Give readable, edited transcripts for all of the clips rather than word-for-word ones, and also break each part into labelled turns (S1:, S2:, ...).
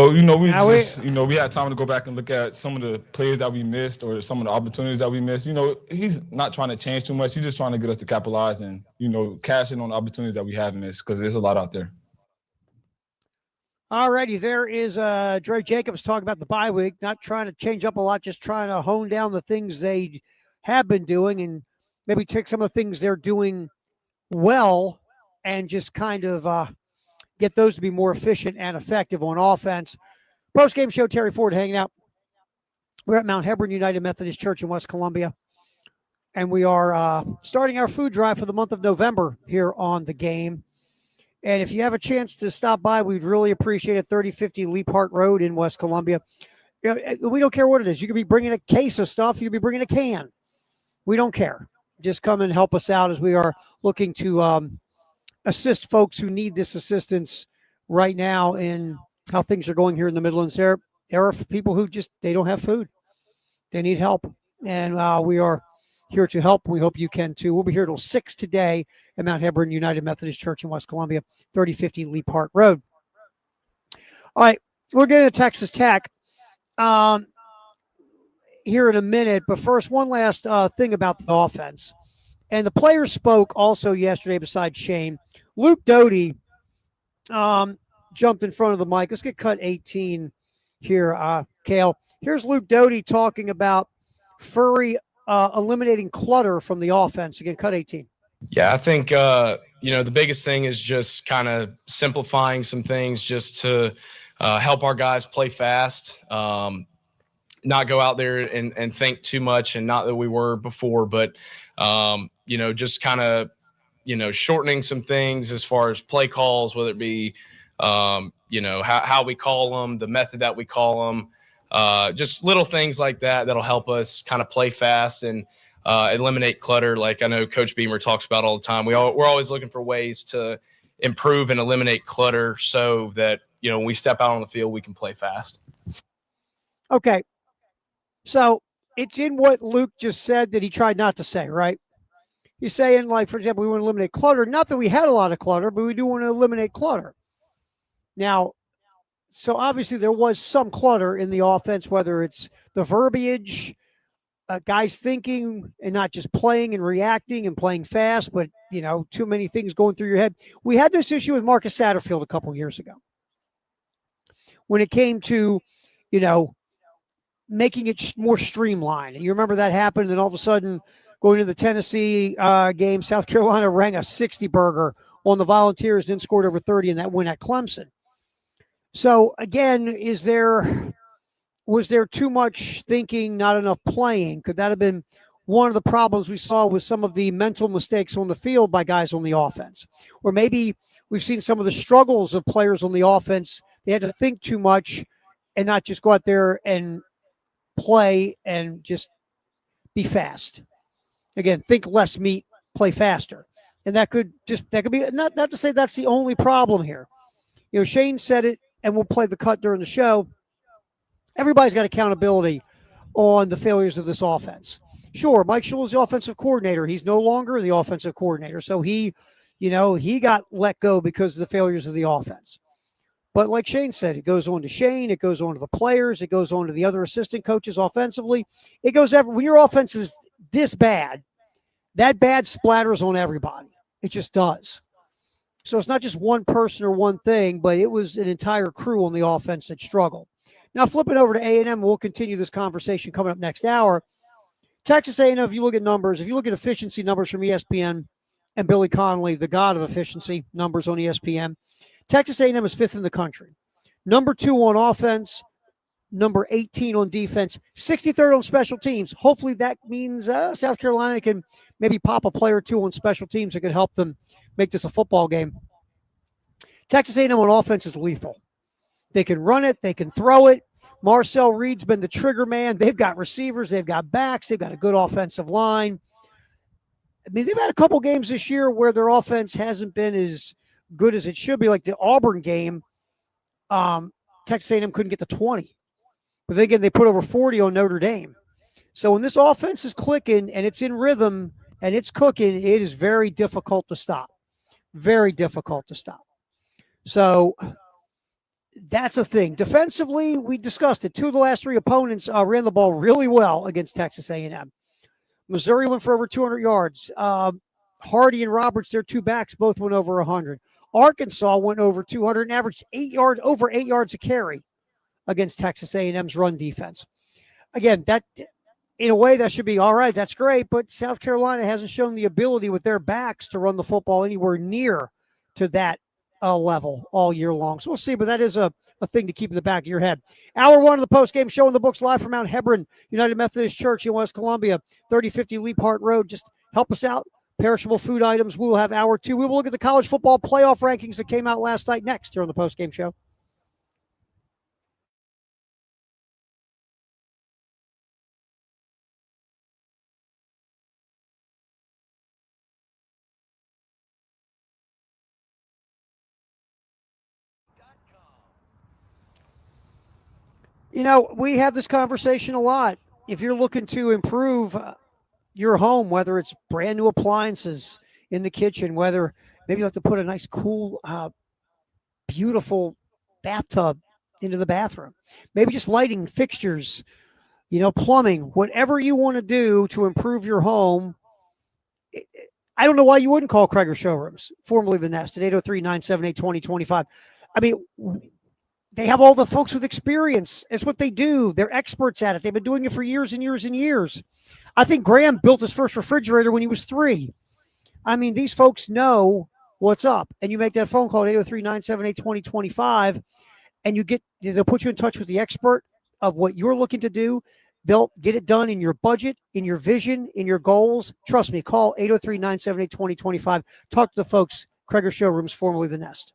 S1: So, we had time to go back and look at some of the plays that we missed or some of the opportunities that we missed. He's not trying to change too much. He's just trying to get us to capitalize and, cash in on the opportunities that we have missed because there's a lot out there.
S2: All righty, there is Dre Jacobs talking about the bye week, not trying to change up a lot, just trying to hone down the things they have been doing and maybe take some of the things they're doing well and just kind of get those to be more efficient and effective on offense. Post-game show, Terry Ford hanging out. We're at Mount Hebron United Methodist Church in West Columbia, and we are starting our food drive for the month of November here on the game. And if you have a chance to stop by, we'd really appreciate it. 3050 Lee Park Road in West Columbia. We don't care what it is. You could be bringing a case of stuff. You could be bringing a can. We don't care. Just come and help us out as we are looking to assist folks who need this assistance right now in how things are going here in the Midlands. There are people who they don't have food. They need help. And we are here to help. We hope you can too. We'll be here till 6 today at Mount Hebron United Methodist Church in West Columbia, 3050 Lee Park Road. All right, we're getting to Texas Tech here in a minute. But first, one last thing about the offense. And the players spoke also yesterday besides Shane. Luke Doty jumped in front of the mic. Let's get cut 18 here, Cale. Here's Luke Doty talking about Furry eliminating clutter from the offense. Again, cut 18.
S3: Yeah, I think, the biggest thing is just kind of simplifying some things just to help our guys play fast, not go out there and think too much, and not that we were before, but, just kind of, shortening some things as far as play calls, whether it be, how we call them, the method that we call them, just little things like that that'll help us kind of play fast and eliminate clutter. Like I know Coach Beamer talks about all the time. We're always looking for ways to improve and eliminate clutter so that, when we step out on the field, we can play fast.
S2: Okay. So it's in what Luke just said that he tried not to say, right? He's saying, like, for example, we want to eliminate clutter. Not that we had a lot of clutter, but we do want to eliminate clutter. Now, so obviously there was some clutter in the offense, whether it's the verbiage, guys thinking and not just playing and reacting and playing fast, but, too many things going through your head. We had this issue with Marcus Satterfield a couple years ago when it came to, making it more streamlined. And you remember that happened, and all of a sudden, going to the Tennessee game, South Carolina rang a 60-burger on the Volunteers, then scored over 30 in that win at Clemson. So, again, was there too much thinking, not enough playing? Could that have been one of the problems we saw with some of the mental mistakes on the field by guys on the offense? Or maybe we've seen some of the struggles of players on the offense. They had to think too much and not just go out there and play and just be fast. Again, think less meat, play faster. And that could be not to say that's the only problem here. Shane said it, and we'll play the cut during the show. Everybody's got accountability on the failures of this offense. Sure, Mike Shule is the offensive coordinator. He's no longer the offensive coordinator. So he got let go because of the failures of the offense. But like Shane said, it goes on to Shane, it goes on to the players, it goes on to the other assistant coaches offensively. It goes when your offense is this bad, that bad splatters on everybody. It just does. So it's not just one person or one thing, but it was an entire crew on the offense that struggled. Now flipping over to A&M, we'll continue this conversation coming up next hour. Texas A&M, if you look at numbers, if you look at efficiency numbers from ESPN and Billy Connolly, the god of efficiency numbers on ESPN, Texas A&M is 5th in the country. Number 2 on offense, number 18 on defense, 63rd on special teams. Hopefully that means South Carolina can maybe pop a player or two on special teams that could help them make this a football game. Texas A&M on offense is lethal. They can run it. They can throw it. Marcel Reed's been the trigger man. They've got receivers. They've got backs. They've got a good offensive line. I mean, they've had a couple games this year where their offense hasn't been as good as it should be, like the Auburn game. Texas A&M couldn't get to 20. But then again, they put over 40 on Notre Dame. So when this offense is clicking and it's in rhythm and it's cooking, it is very difficult to stop. Very difficult to stop. So that's a thing. Defensively, we discussed it. 2 of the last 3 opponents ran the ball really well against Texas A&M. Missouri went for over 200 yards. Hardy and Roberts, their 2 backs, both went over 100. Arkansas went over 200 and averaged over 8 yards a carry against Texas A&M's run defense. Again, that in a way that should be all right. That's great, but South Carolina hasn't shown the ability with their backs to run the football anywhere near to that level all year long. So we'll see, but that is a thing to keep in the back of your head. Hour 1 of the post-game show in the books, live from Mount Hebron United Methodist Church in West Columbia, 3050 Leap Hart Road. Just help us out. Perishable food items. We will have hour 2. We will look at the college football playoff rankings that came out last night next here on the post-game show. You know, we have this conversation a lot. If you're looking to improve your home, whether it's brand new appliances in the kitchen, whether maybe you have to put a nice, cool, beautiful bathtub into the bathroom, maybe just lighting fixtures, plumbing, whatever you want to do to improve your home. I don't know why you wouldn't call Kreger Showrooms, formerly The Nest, at 803-978-2025. I mean, they have all the folks with experience. It's what they do. They're experts at it. They've been doing it for years and years and years. I think Graham built his first refrigerator when he was 3. I mean, these folks know what's up. And you make that phone call at 803-978-2025, and they'll put you in touch with the expert of what you're looking to do. They'll get it done in your budget, in your vision, in your goals. Trust me, call 803-978-2025. Talk to the folks, Kreger Showrooms, formerly The Nest.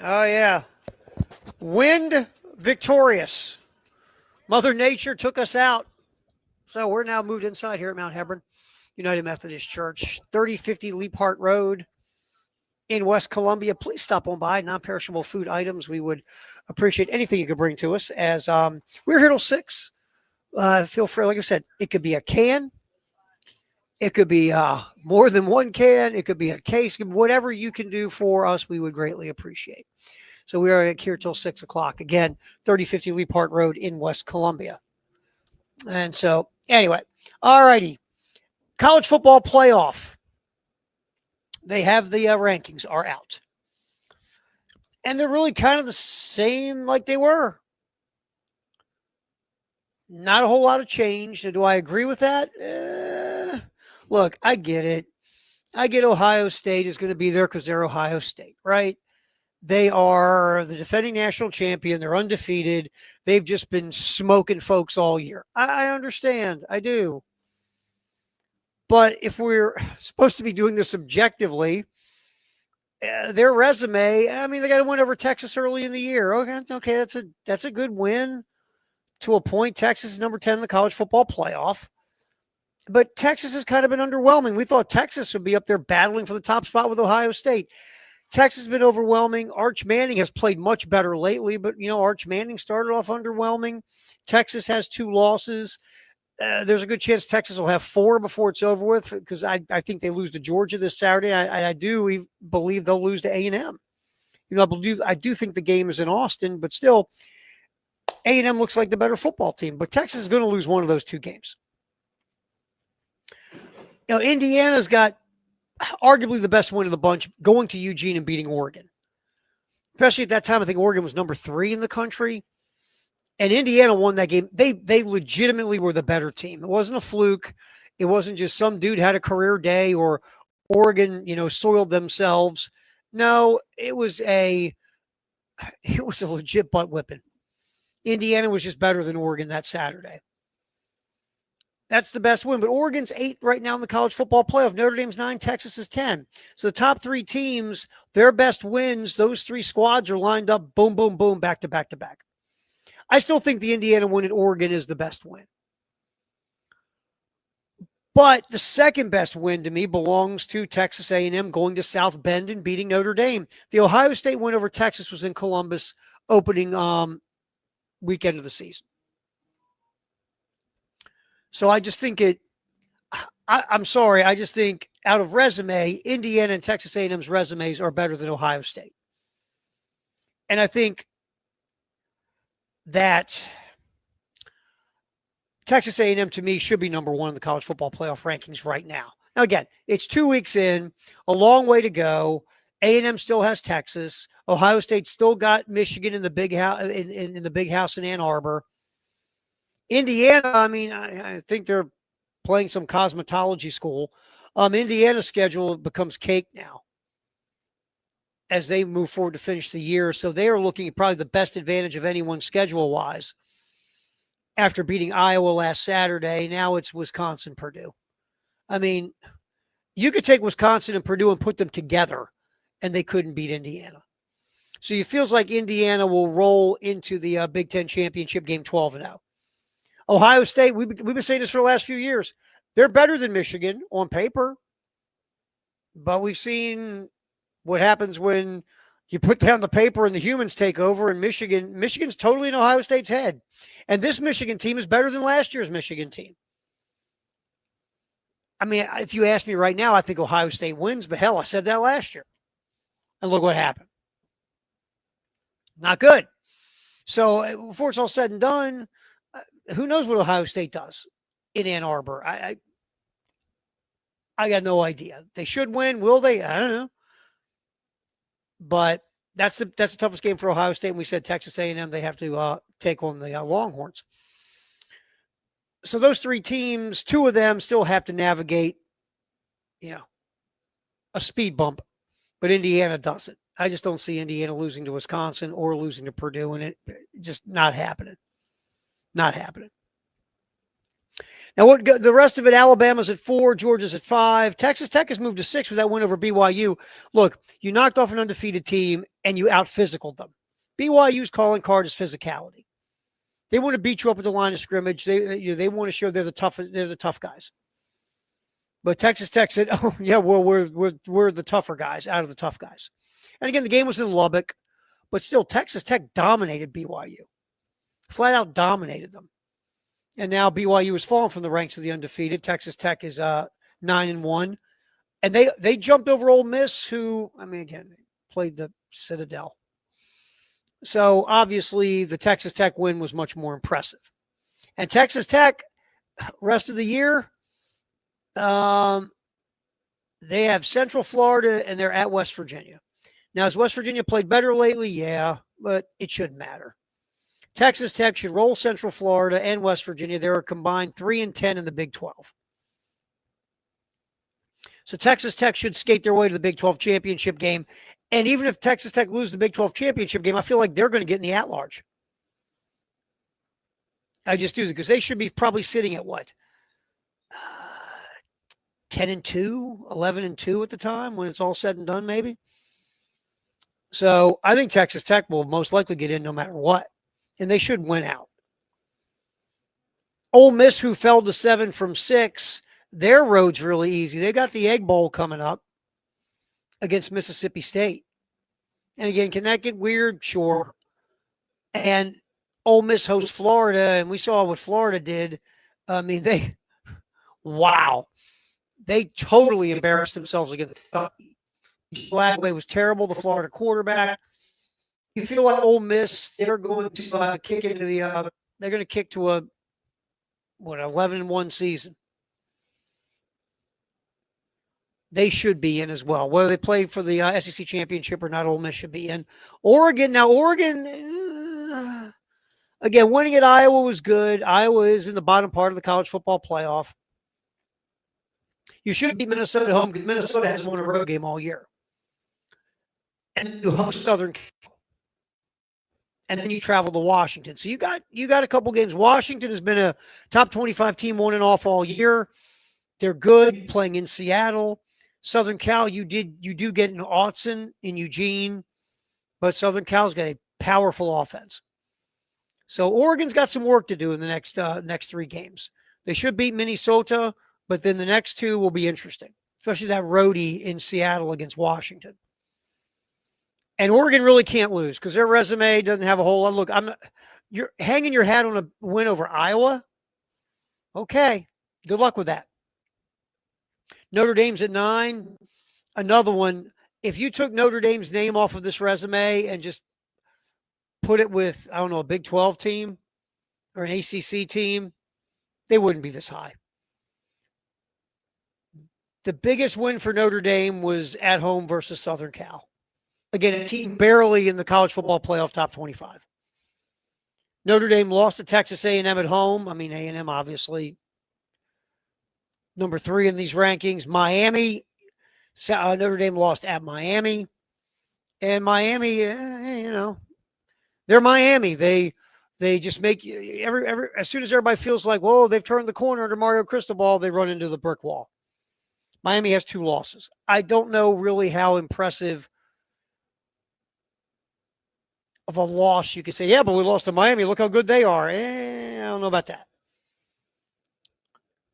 S2: Oh, yeah. Wind victorious. Mother Nature took us out. So we're now moved inside here at Mount Hebron United Methodist Church, 3050 Leaphart Road in West Columbia. Please stop on by. Non-perishable food items. We would appreciate anything you could bring to us. As we're here till 6. Feel free. Like I said, it could be a can. It could be more than one can. It could be a case. Whatever you can do for us, we would greatly appreciate. So we are here till 6 o'clock. Again, 3050 Leaphart Road in West Columbia. And so, anyway, all righty. College football playoff. They have the rankings are out. And they're really kind of the same like they were. Not a whole lot of change. Do I agree with that? Look, I get it. I get Ohio State is going to be there because they're Ohio State, right? They are the defending national champion. They're undefeated. They've just been smoking folks all year. I understand. I do. But if we're supposed to be doing this objectively, their resume, I mean, they got to win over Texas early in the year. Okay, that's a good win to a point. Texas is number 10 in the college football playoff. But Texas has kind of been underwhelming. We thought Texas would be up there battling for the top spot with Ohio State. Texas has been overwhelming. Arch Manning has played much better lately, but, Arch Manning started off underwhelming. Texas has 2 losses. There's a good chance Texas will have 4 before it's over with because I think they lose to Georgia this Saturday. I do believe they'll lose to A&M. I do think the game is in Austin, but still, A&M looks like the better football team. But Texas is going to lose one of those 2 games. Indiana's got arguably the best win of the bunch, going to Eugene and beating Oregon. Especially at that time, I think Oregon was number 3 in the country. And Indiana won that game. They legitimately were the better team. It wasn't a fluke. It wasn't just some dude had a career day or Oregon, soiled themselves. No, it was a legit butt whipping. Indiana was just better than Oregon that Saturday. That's the best win. But Oregon's 8 right now in the college football playoff. Notre Dame's 9, Texas is 10. So the top 3 teams, their best wins, those 3 squads are lined up, boom, boom, boom, back to back to back. I still think the Indiana win at Oregon is the best win. But the second best win to me belongs to Texas A&M going to South Bend and beating Notre Dame. The Ohio State win over Texas was in Columbus opening weekend of the season. So I just think I'm sorry. I just think out of resume, Indiana and Texas A&M's resumes are better than Ohio State. And I think that Texas A&M to me should be number 1 in the college football playoff rankings right now. Now, again, it's 2 weeks in, a long way to go. A&M still has Texas. Ohio State still got Michigan in the big house in the big house in Ann Arbor. Indiana, I mean, I think they're playing some cosmetology school. Indiana's schedule becomes cake now as they move forward to finish the year. So they are looking at probably the best advantage of anyone schedule-wise after beating Iowa last Saturday. Now it's Wisconsin, Purdue. I mean, you could take Wisconsin and Purdue and put them together, and they couldn't beat Indiana. So it feels like Indiana will roll into the Big Ten championship game 12-0. Ohio State, we've been saying this for the last few years. They're better than Michigan on paper, but we've seen what happens when you put down the paper and the humans take over. And Michigan's totally in Ohio State's head. And this Michigan team is better than last year's Michigan team. I mean, if you ask me right now, I think Ohio State wins, but hell, I said that last year. And look what happened. Not good. So before it's all said and done, who knows what Ohio State does in Ann Arbor? I got no idea. They should win. Will they? I don't know. But that's the toughest game for Ohio State. And we said Texas A&M, they have to take on the Longhorns. So those 3 teams, 2 of them still have to navigate, a speed bump, but Indiana doesn't. I just don't see Indiana losing to Wisconsin or losing to Purdue, and it just not happening. Not happening. Now, the rest of it, Alabama's at 4, Georgia's at 5. Texas Tech has moved to 6 with that win over BYU. Look, you knocked off an undefeated team and you out-physicaled them. BYU's calling card is physicality. They want to beat you up at the line of scrimmage. They want to show they're the tough guys. But Texas Tech said, "Oh yeah, well we're the tougher guys out of the tough guys." And again, the game was in Lubbock, but still, Texas Tech dominated BYU, flat out dominated them. And now BYU has fallen from the ranks of the undefeated. Texas Tech is 9-1, and they jumped over Ole Miss, who again played the Citadel. So obviously, the Texas Tech win was much more impressive. And Texas Tech, rest of the year, they have Central Florida and they're at West Virginia. Now, has West Virginia played better lately? Yeah, but it shouldn't matter. Texas Tech should roll Central Florida and West Virginia. They're a combined 3-10 in the Big 12. So Texas Tech should skate their way to the Big 12 championship game. And even if Texas Tech loses the Big 12 championship game, I feel like they're going to get in the at-large. I just do, because they should be probably sitting at what? 10-2, 11-2 at the time when it's all said and done, maybe. So I think Texas Tech will most likely get in no matter what. And they should win out. Ole Miss, who fell to 7 from 6, their road's really easy. They got the Egg Bowl coming up against Mississippi State. And again, can that get weird? Sure. And Ole Miss hosts Florida, and we saw what Florida did. Wow. They totally embarrassed themselves against Gladway was terrible, the Florida quarterback. You feel like Ole Miss, they're going to kick into they're going to kick to a 11-1 season. They should be in as well. Whether they play for the SEC championship or not, Ole Miss should be in. Oregon, again, winning at Iowa was good. Iowa is in the bottom part of the college football playoff. You should beat Minnesota at home because Minnesota hasn't won a road game all year. And you host Southern Cal. And then you travel to Washington. So you got a couple games. Washington has been a top 25 team on and off all year. They're good playing in Seattle. Southern Cal, you do get an Autzen in Eugene, but Southern Cal's got a powerful offense. So Oregon's got some work to do in the next 3 games. They should beat Minnesota, but then the next 2 will be interesting, especially that roadie in Seattle against Washington. And Oregon really can't lose because their resume doesn't have a whole lot. Look, you're hanging your hat on a win over Iowa. Okay, good luck with that. Notre Dame's at 9. Another one. If you took Notre Dame's name off of this resume and just put it with, I don't know, a Big 12 team or an ACC team, they wouldn't be this high. The biggest win for Notre Dame was at home versus Southern Cal. Again, a team barely in the college football playoff top 25. Notre Dame lost to Texas A&M at home. A&M obviously number 3 in these rankings. Miami, Notre Dame lost at Miami. And Miami, they're Miami. They just make every as soon as everybody feels like, whoa, they've turned the corner under Mario Cristobal, they run into the brick wall. Miami has 2 losses. I don't know really how impressive of a loss you could say, yeah, but we lost to Miami. Look how good they are. I don't know about that.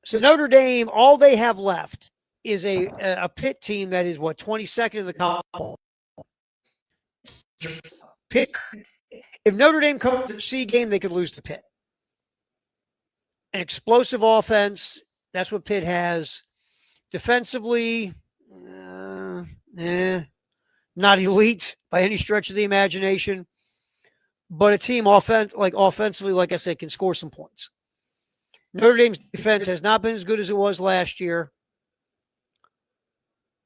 S2: So Notre Dame, all they have left is a Pitt team that is, 22nd in the college. Pitt, if Notre Dame comes to the C game, they could lose to Pitt. An explosive offense, that's what Pitt has. Defensively, not elite by any stretch of the imagination. But a team offensively, like I said, can score some points. Notre Dame's defense has not been as good as it was last year.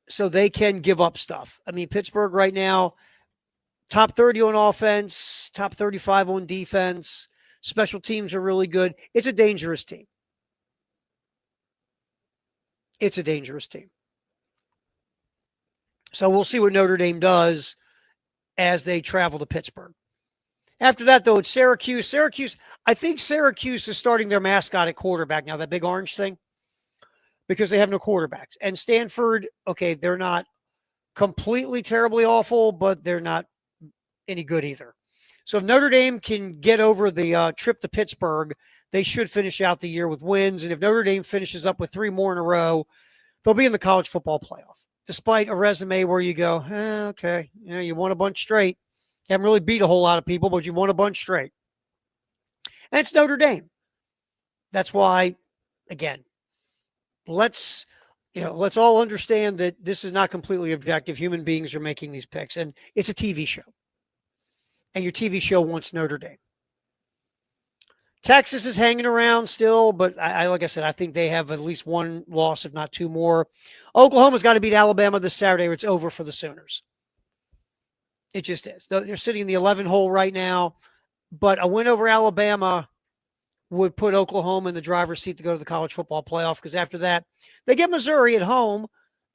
S2: So they can give up stuff. Pittsburgh right now, top 30 on offense, top 35 on defense. Special teams are really good. It's a dangerous team. It's a dangerous team. So we'll see what Notre Dame does as they travel to Pittsburgh. After that, though, it's Syracuse. I think Syracuse is starting their mascot at quarterback now, that big orange thing, because they have no quarterbacks. And Stanford, okay, they're not completely terribly awful, but they're not any good either. So if Notre Dame can get over the trip to Pittsburgh, they should finish out the year with wins. And if Notre Dame finishes up with 3 more in a row, they'll be in the college football playoff, despite a resume where you go, okay, you won a bunch straight. You haven't really beat a whole lot of people, but you won a bunch straight. And it's Notre Dame. That's why, again, let's all understand that this is not completely objective. Human beings are making these picks, and it's a TV show. And your TV show wants Notre Dame. Texas is hanging around still, but like I said, I think they have at least one loss, if not 2 more. Oklahoma's got to beat Alabama this Saturday, or it's over for the Sooners. It just is. They're sitting in the 11 hole right now, but a win over Alabama would put Oklahoma in the driver's seat to go to the college football playoff, because after that, they get Missouri at home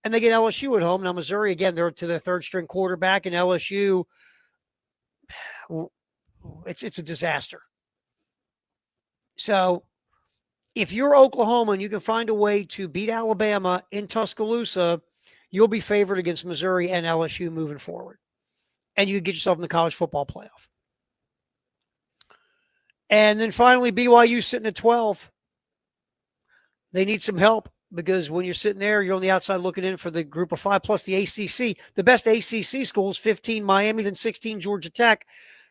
S2: and they get LSU at home. Now, Missouri, again, they're to their 3rd-string quarterback, and LSU, it's a disaster. So if you're Oklahoma and you can find a way to beat Alabama in Tuscaloosa, you'll be favored against Missouri and LSU moving forward. And you can get yourself in the college football playoff. And then finally, BYU sitting at 12. They need some help, because when you're sitting there, you're on the outside looking in for the group of 5 plus the ACC. The best ACC schools, 15 Miami, then 16 Georgia Tech.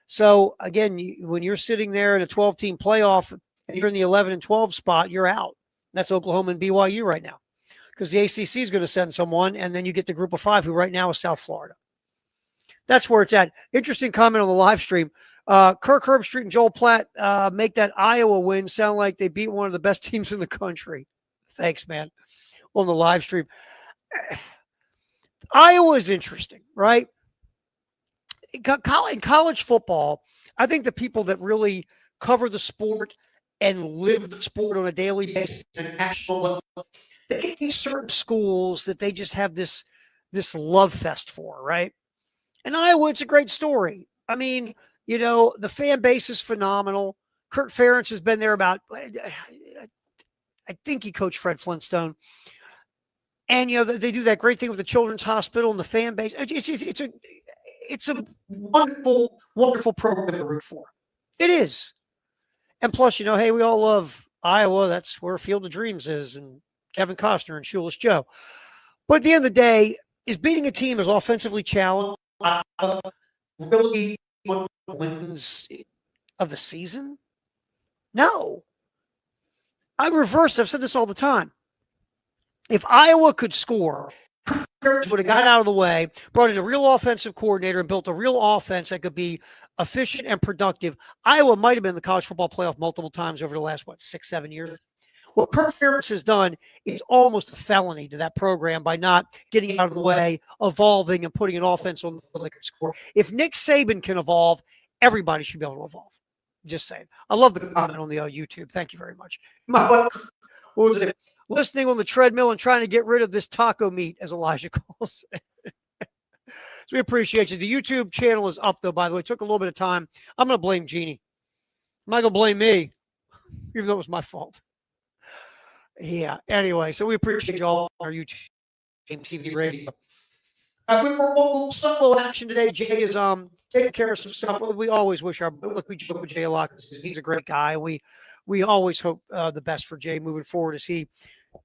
S2: So again, when you're sitting there in a 12-team playoff and you're in the 11 and 12 spot, you're out. That's Oklahoma and BYU right now, because the ACC is going to send someone, and then you get the group of 5, who right now is South Florida. That's where it's at. Interesting comment on the live stream. Kirk Herbstreit and Joel Platt make that Iowa win sound like they beat one of the best teams in the country. Thanks, man, on the live stream. Iowa is interesting, right? In college football, I think the people that really cover the sport and live the sport on a daily basis at a national level, they get these certain schools that they just have this love fest for, right? And Iowa, it's a great story. I mean, the fan base is phenomenal. Kirk Ferentz has been there about, I think he coached Fred Flintstone. And, they do that great thing with the Children's Hospital and the fan base. It's a wonderful, wonderful program to root for. It is. And plus, hey, we all love Iowa. That's where Field of Dreams is, and Kevin Costner and Shoeless Joe. But at the end of the day, is beating a team as offensively challenged really one of the wins of the season? No. I've said this all the time. If Iowa could score, would have got out of the way, brought in a real offensive coordinator, and built a real offense that could be efficient and productive, Iowa might have been in the college football playoff multiple times over the last, 6-7 years. What Kirk Ferentz has done is almost a felony to that program by not getting out of the way, evolving, and putting an offense on the field that can score. If Nick Saban can evolve, everybody should be able to evolve. Just saying. I love the comment on the YouTube. Thank you very much. What was it? Listening on the treadmill and trying to get rid of this taco meat, as Elijah calls it. So we appreciate you. The YouTube channel is up, though, by the way. It took a little bit of time. I'm going to blame Jeannie. I'm not going to blame me, even though it was my fault. Yeah. Anyway, so we appreciate you all on our YouTube TV radio. We were on solo action today. Jay is taking care of some stuff. We always wish we joke with Jay a lot. He's a great guy. We always hope the best for Jay moving forward as he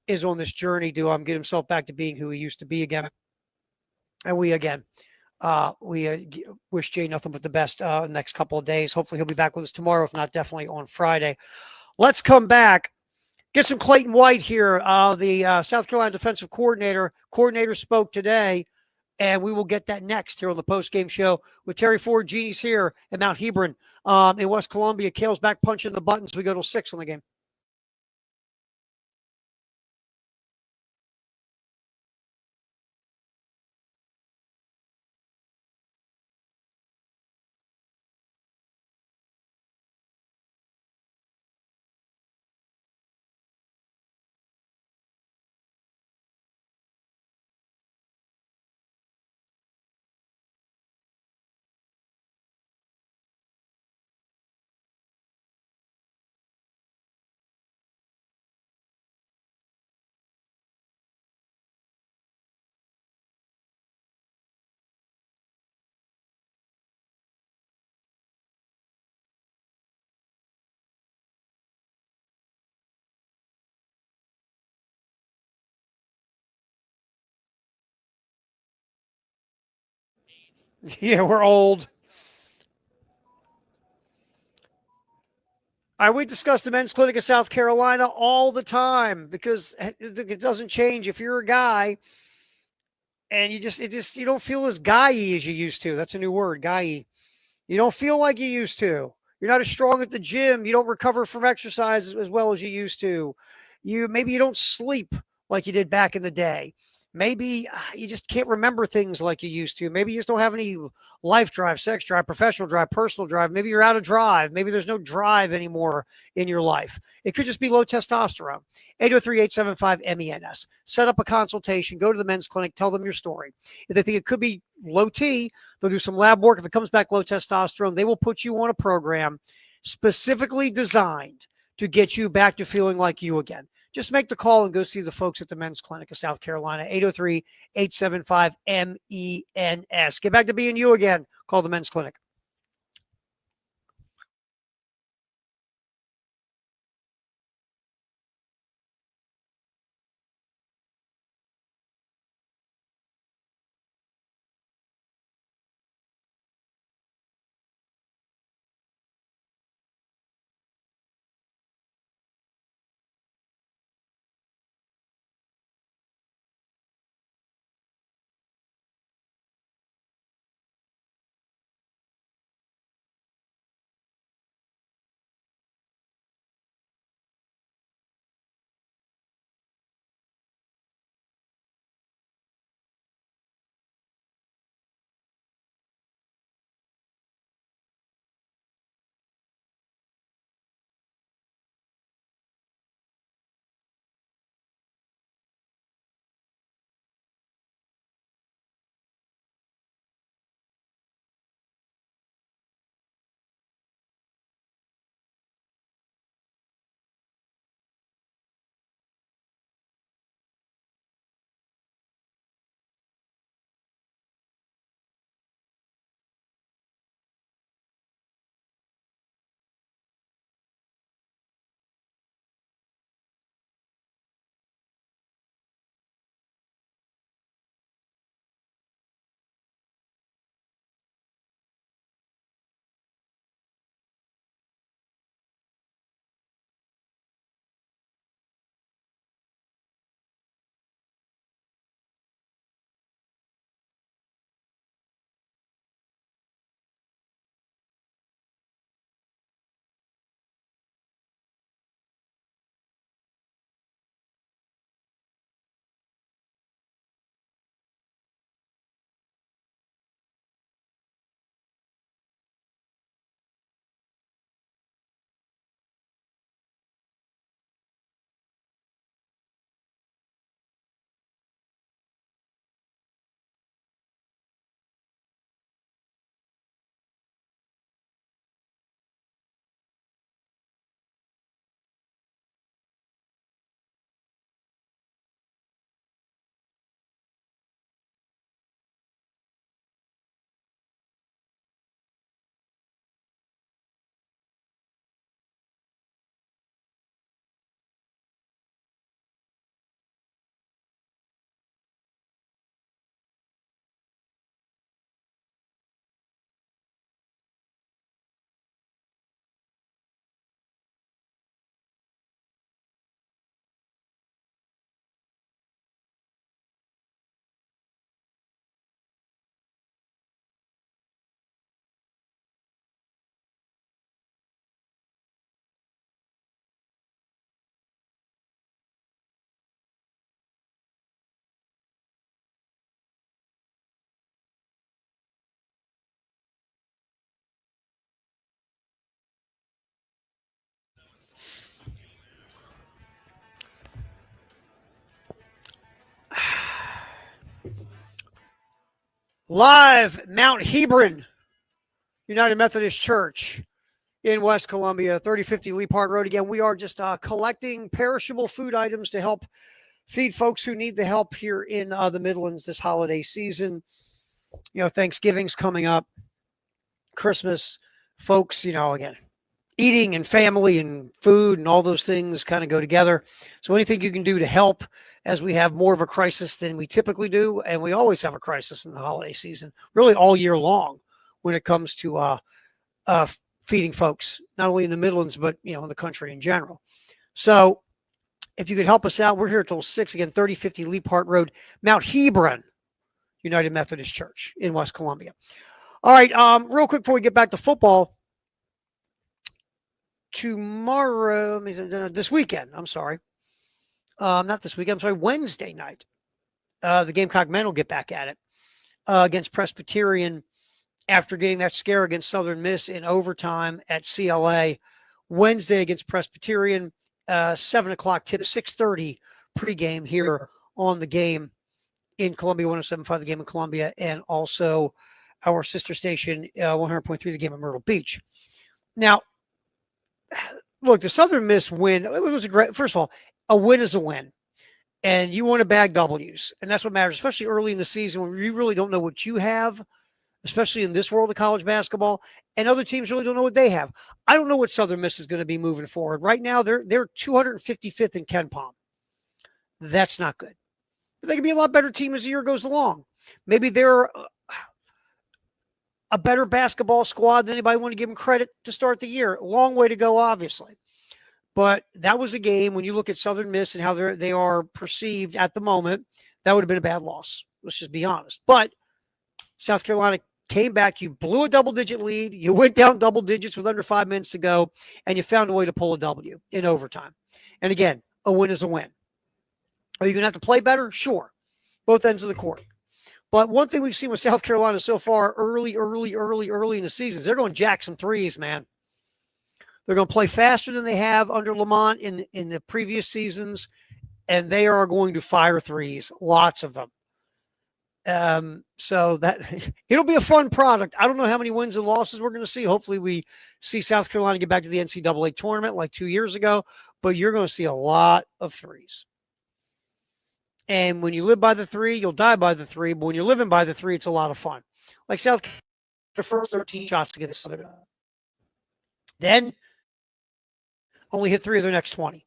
S2: is on this journey to get himself back to being who he used to be again. And we wish Jay nothing but the best the next couple of days. Hopefully he'll be back with us tomorrow, if not definitely on Friday. Let's come back. Get some Clayton White here, the South Carolina defensive coordinator. Coordinator spoke today, and we will get that next here on the post-game show with Terry Ford. Jeannie's here at Mount Hebron in West Columbia. Kale's back punching the buttons. We go till 6 on the game. Yeah, we're old. We discuss the men's clinic of South Carolina all the time because it doesn't change. If you're a guy and you don't feel as guy-y as you used to. That's a new word, guy-y. You don't feel like you used to. You're not as strong at the gym. You don't recover from exercise as well as you used to. Maybe you don't sleep like you did back in the day. Maybe you just can't remember things like you used to. Maybe you just don't have any life drive, sex drive, professional drive, personal drive. Maybe you're out of drive. Maybe there's no drive anymore in your life. It could just be low testosterone. 803-875-MENS. Set up a consultation. Go to the men's clinic. Tell them your story. If they think it could be low T, they'll do some lab work. If it comes back low testosterone, they will put you on a program specifically designed to get you back to feeling like you again. Just make the call and go see the folks at the men's clinic of South Carolina, 803-875-MENS. Get back to being you again. Call the men's clinic. Live, Mount Hebron, United Methodist Church in West Columbia, 3050 Lee Park Road. Again, we are just collecting perishable food items to help feed folks who need the help here in the Midlands this holiday season. Thanksgiving's coming up, Christmas. Folks, again, eating and family and food and all those things kind of go together. So anything you can do to help as we have more of a crisis than we typically do, and we always have a crisis in the holiday season, really all year long when it comes to feeding folks, not only in the Midlands, but, in the country in general. So if you could help us out, we're here till 6, again, 3050 Lee Park Road, Mount Hebron United Methodist Church in West Columbia. All right, real quick before we get back to football, tomorrow, this weekend, I'm sorry. Not this weekend, I'm sorry, Wednesday night, the Gamecock men will get back at it against Presbyterian after getting that scare against Southern Miss in overtime at CLA. Wednesday against Presbyterian, 7 o'clock tip, 6:30 pregame here on the game in Columbia, 107.5 The Game in Columbia, and also our sister station, 100.3 The Game in Myrtle Beach. Now, look, the Southern Miss win, it was a great, first of all, a win is a win. And you want to bag W's. And that's what matters, especially early in the season when you really don't know what you have, especially in this world of college basketball. And other teams really don't know what they have. I don't know what Southern Miss is going to be moving forward. Right now, they're 255th in KenPom. That's not good. But they can be a lot better team as the year goes along. Maybe they're a better basketball squad than anybody want to give them credit to start the year. A long way to go, obviously. But that was a game, when you look at Southern Miss and how they are perceived at the moment, that would have been a bad loss. Let's just be honest. But South Carolina came back. You blew a double-digit lead. You went down double digits with under 5 minutes to go, and you found a way to pull a W in overtime. And again, a win is a win. Are you going to have to play better? Sure. Both ends of the court. But one thing we've seen with South Carolina so far early in the season is they're going to jack some threes, man. They're going to play faster than they have under Lamont in the previous seasons, and they are going to fire threes, lots of them. So that it'll be a fun product. I don't know how many wins and losses we're going to see. Hopefully we see South Carolina get back to the NCAA tournament like 2 years ago, but you're going to see a lot of threes. And when you live by the three, you'll die by the three. But when you're living by the three, it's a lot of fun. Like South Carolina, the first 13 shots to get the Southern. Then only hit 3 of their next 20.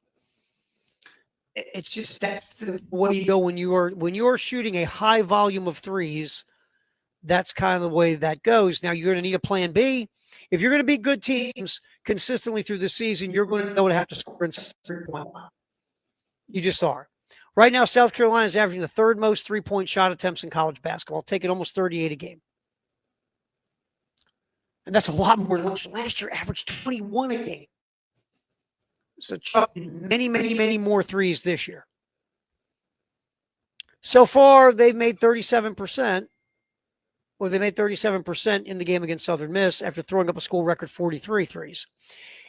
S2: It's just that's the way you go when you are shooting a high volume of threes. That's kind of the way that goes. Now you're going to need a plan B. If you're going to beat good teams consistently through the season, you're going to know to have to score in 3-point line. You just are. Right now, South Carolina is averaging the third most 3-point shot attempts in college basketball, taking almost 38 a game. And that's a lot more than last year averaged 21 a game. So many more threes this year. So far, they've made 37%, or they made 37% in the game against Southern Miss after throwing up a school record 43 threes.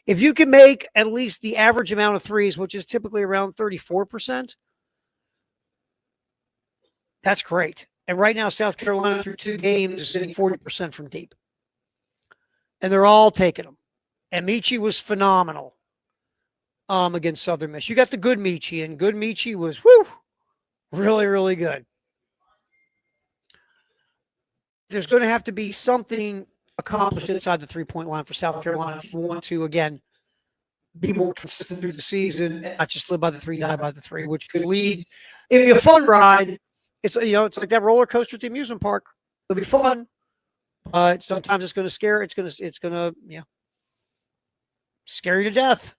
S2: If you can make at least the average amount of threes, which is typically around 34%, that's great. And right now, South Carolina through 2 games is hitting 40% from deep. And they're all taking them. And Michi was phenomenal against Southern Miss. You got the good Michi, and good Michi was, really, really good. There's going to have to be something accomplished inside the 3-point line for South Carolina if you want to, again, be more consistent through the season and not just live by the 3, die by the 3, which could lead, it'll be a fun ride. It's like that roller coaster at the amusement park. It'll be fun, but sometimes it's going to scare. It's going to scare you to death,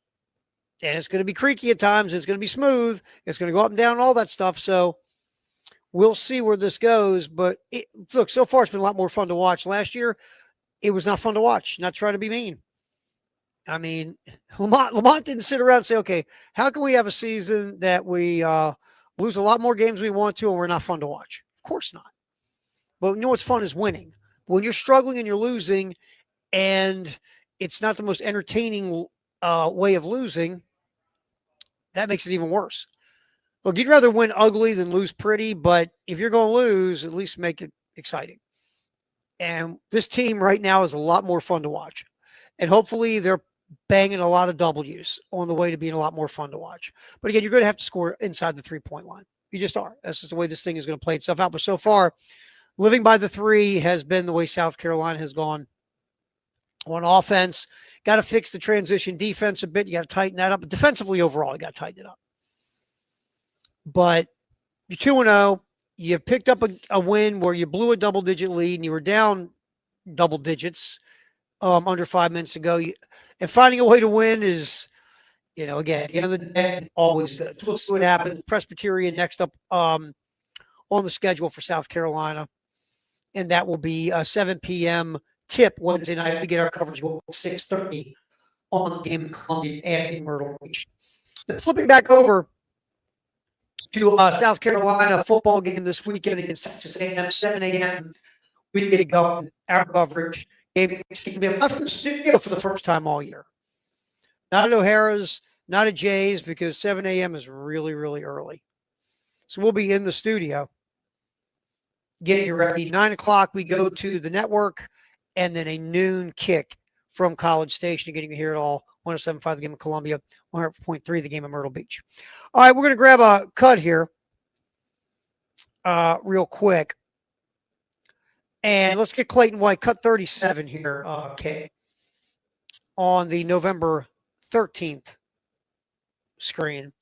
S2: and it's going to be creaky at times. It's going to be smooth. It's going to go up and down and all that stuff. So we'll see where this goes. But look, so far it's been a lot more fun to watch. Last year, it was not fun to watch. Not trying to be mean. I mean, Lamont didn't sit around and say, "Okay, how can we have a season that we lose a lot more games we want to, and we're not fun to watch?" Of course not. But you know what's fun is winning. When you're struggling and you're losing, and it's not the most entertaining way of losing, that makes it even worse. Look, you'd rather win ugly than lose pretty, but if you're going to lose, at least make it exciting. And this team right now is a lot more fun to watch. And hopefully they're banging a lot of W's on the way to being a lot more fun to watch. But again, you're going to have to score inside the 3-point line. You just are. That's just the way this thing is going to play itself out. But so far, living by the 3 has been the way South Carolina has gone On offense, got to fix the transition defense a bit. You got to tighten that up. But defensively, overall, you got to tighten it up. But you're 2-0. You picked up a win where you blew a double-digit lead and you were down double digits under 5 minutes ago. And finding a way to win is, again, at the end of the day, always good. So we'll see what happens. Presbyterian next up on the schedule for South Carolina. And that will be a 7 p.m. tip Wednesday night. We get our coverage at 6:30 on the game in Columbia and in Myrtle Beach. But flipping back over to South Carolina football game this weekend against Texas A&M, 7 a.m. We get it going. Our coverage. It's going to be live from the studio for the first time all year. Not at O'Hara's, not at Jay's, because 7 a.m. is really, really early. So we'll be in the studio getting you ready. 9 o'clock, we go to the network, and then a noon kick from College Station, getting you here at all. 107.5 the game of Columbia, 100.3 the game of Myrtle Beach. All right, we're going to grab a cut here real quick. And let's get Clayton White, cut 37 here, okay, on the November 13th screen.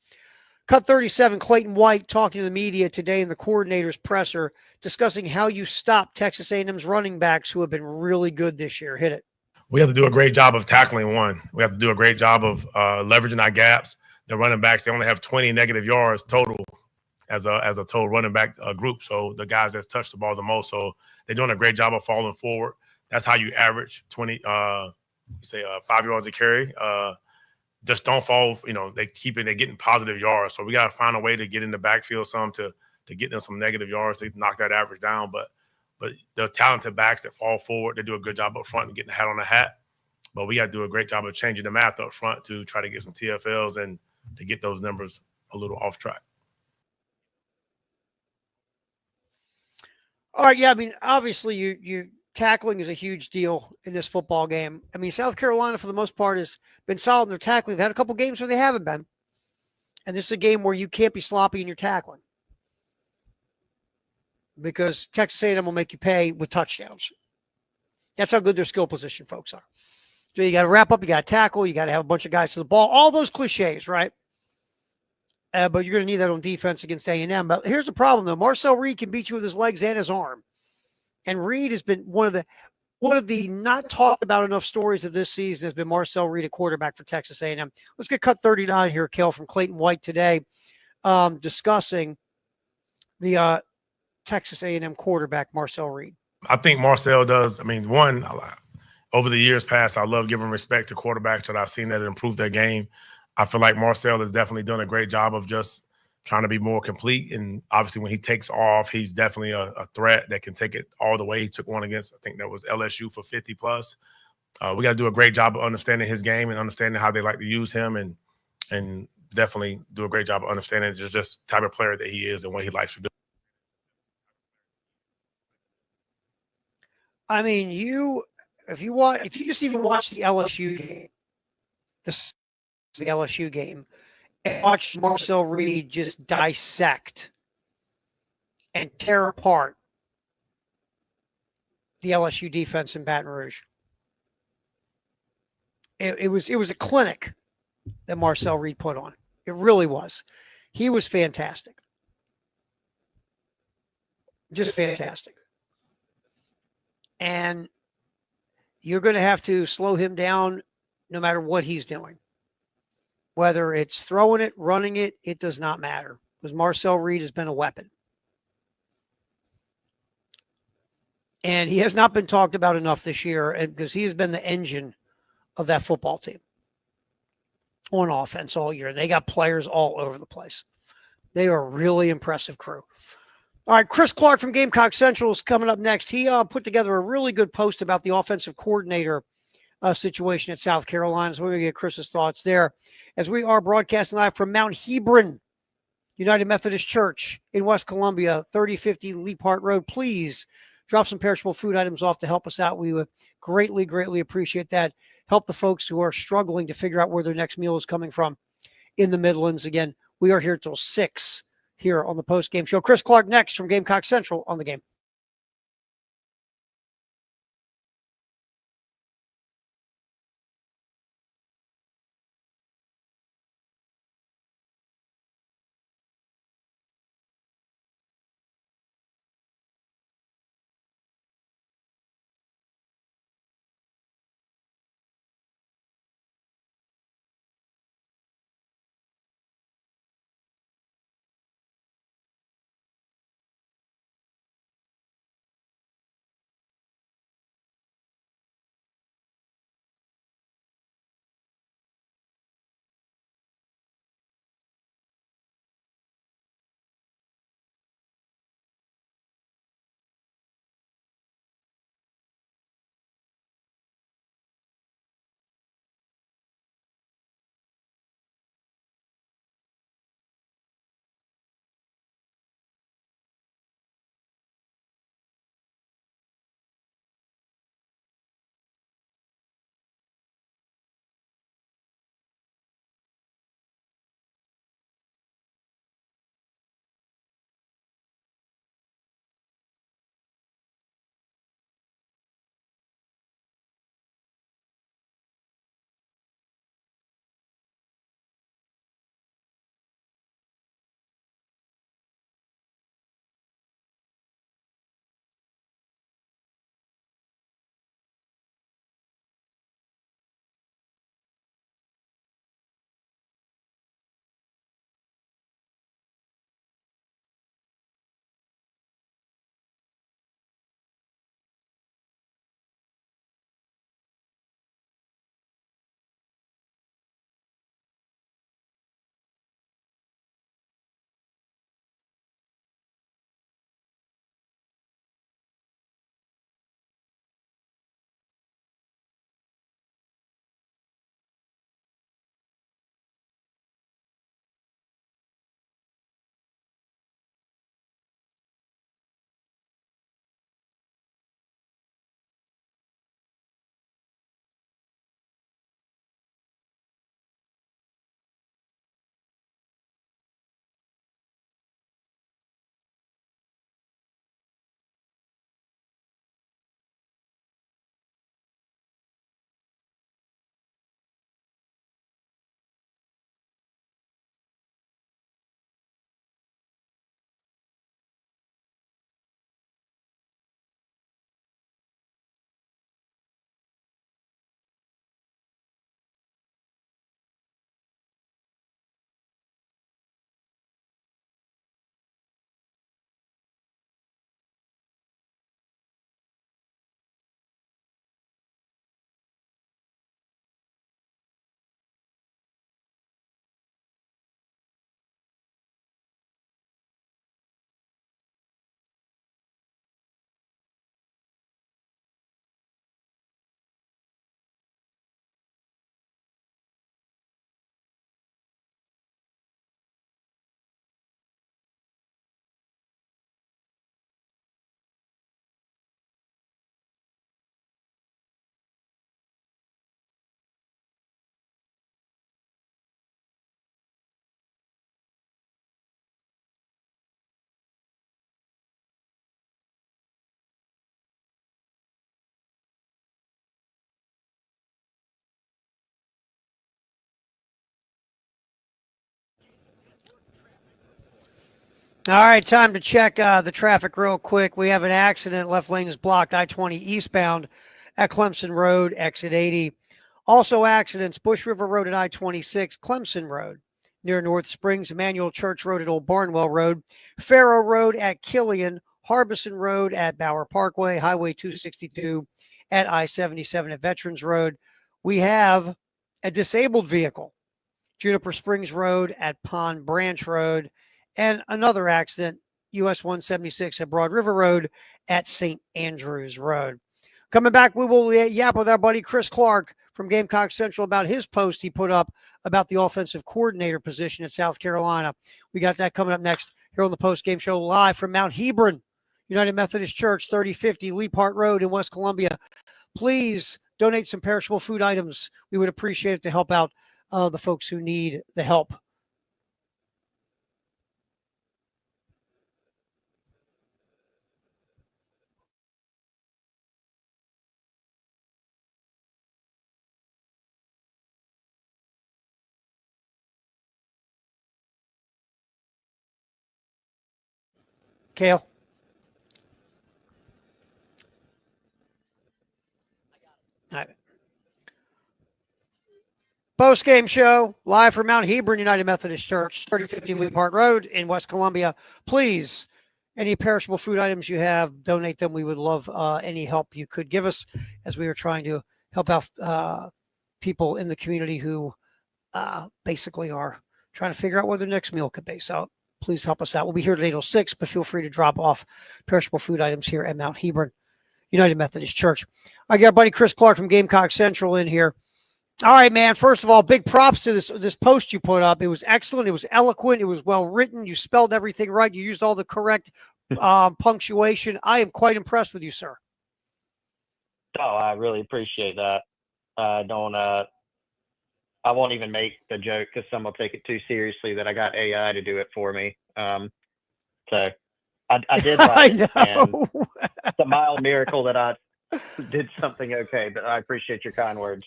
S2: Cut 37, Clayton White talking to the media today in the coordinator's presser, discussing how you stop Texas A&M's running backs who have been really good this year. Hit it.
S4: We have to do a great job of tackling one. We have to do a great job of leveraging our gaps. The running backs, they only have 20 negative yards total as a total running back group. So the guys that touch the ball the most. So they're doing a great job of falling forward. That's how you average 5 yards a carry. Just don't fall. They're getting positive yards. So we got to find a way to get in the backfield some to get them some negative yards to knock that average down. But the talented backs that fall forward, they do a good job up front and getting the hat on the hat. But we got to do a great job of changing the math up front to try to get some TFLs and to get those numbers a little off track.
S2: All right, yeah, I mean, obviously you tackling is a huge deal in this football game. I mean, South Carolina, for the most part, has been solid in their tackling. They've had a couple games where they haven't been. And this is a game where you can't be sloppy in your tackling, because Texas A&M will make you pay with touchdowns. That's how good their skill position folks are. So you got to wrap up, you got to tackle, you got to have a bunch of guys to the ball, all those cliches, right? But you're going to need that on defense against A&M. But here's the problem, though. Marcel Reed can beat you with his legs and his arm. And Reed has been one of the not talked about enough stories of this season has been Marcel Reed, a quarterback for Texas A&M. Let's get cut 39 here, Kel, from Clayton White today, discussing the Texas A&M quarterback, Marcel Reed.
S4: I think Marcel does. I mean, over the years past, I love giving respect to quarterbacks that I've seen that improve their game. I feel like Marcel has definitely done a great job of just trying to be more complete. And obviously when he takes off, he's definitely a threat that can take it all the way. He took one against, I think that was LSU for 50 plus. We got to do a great job of understanding his game and understanding how they like to use him, and definitely do a great job of understanding just the type of player that he is and what he likes to do.
S2: I mean, if you just even watch the LSU game, the LSU game, and watch Marcel Reed just dissect and tear apart the LSU defense in Baton Rouge. It was a clinic that Marcel Reed put on. It really was. He was fantastic. Just fantastic. And you're going to have to slow him down no matter what he's doing. Whether it's throwing it, running it, it does not matter, because Marcel Reed has been a weapon. And he has not been talked about enough this year, because he has been the engine of that football team on offense all year. They got players all over the place. They are a really impressive crew. All right, Chris Clark from Gamecock Central is coming up next. He put together a really good post about the offensive coordinator situation at South Carolina. So we're going to get Chris's thoughts there, as we are broadcasting live from Mount Hebron United Methodist Church in West Columbia, 3050 Leapart Road. Please drop some perishable food items off to help us out. We would greatly, greatly appreciate that. Help the folks who are struggling to figure out where their next meal is coming from in the Midlands. Again, we are here till 6 here on the post-game show. Chris Clark next from Gamecock Central on The Game. All right, time to check the traffic real quick. We have an accident. Left lane is blocked. I-20 eastbound at Clemson Road, exit 80. Also accidents, Bush River Road at I-26, Clemson Road near North Springs, Emmanuel Church Road at Old Barnwell Road, Farrow Road at Killian, Harbison Road at Bower Parkway, Highway 262 at I-77 at Veterans Road. We have a disabled vehicle, Juniper Springs Road at Pond Branch Road, and another accident, US 176 at Broad River Road at St. Andrews Road. Coming back, we will yap with our buddy Chris Clark from Gamecock Central about his post he put up about the offensive coordinator position at South Carolina. We got that coming up next here on the post-game show live from Mount Hebron, United Methodist Church, 3050 Leapart Road in West Columbia. Please donate some perishable food items. We would appreciate it to help out the folks who need the help. Kale. All right. Post-game show live from Mount Hebron United Methodist Church, 3050 Lee Park Road in West Columbia. Please, any perishable food items you have, donate them. We would love any help you could give us as we are trying to help out people in the community who basically are trying to figure out where their next meal could be. So please help us out. We'll be here at 8:06, but feel free to drop off perishable food items here at Mount Hebron United Methodist Church. I got our buddy Chris Clark from Gamecock Central in here. All right, man. First of all, big props to this post you put up. It was excellent. It was eloquent. It was well written. You spelled everything right. You used all the correct punctuation. I am quite impressed with you, sir.
S5: Oh, I really appreciate that. I won't even make the joke because some will take it too seriously that I got AI to do it for me. So I did like it, and it's a mild miracle that I did something okay, but I appreciate your kind words.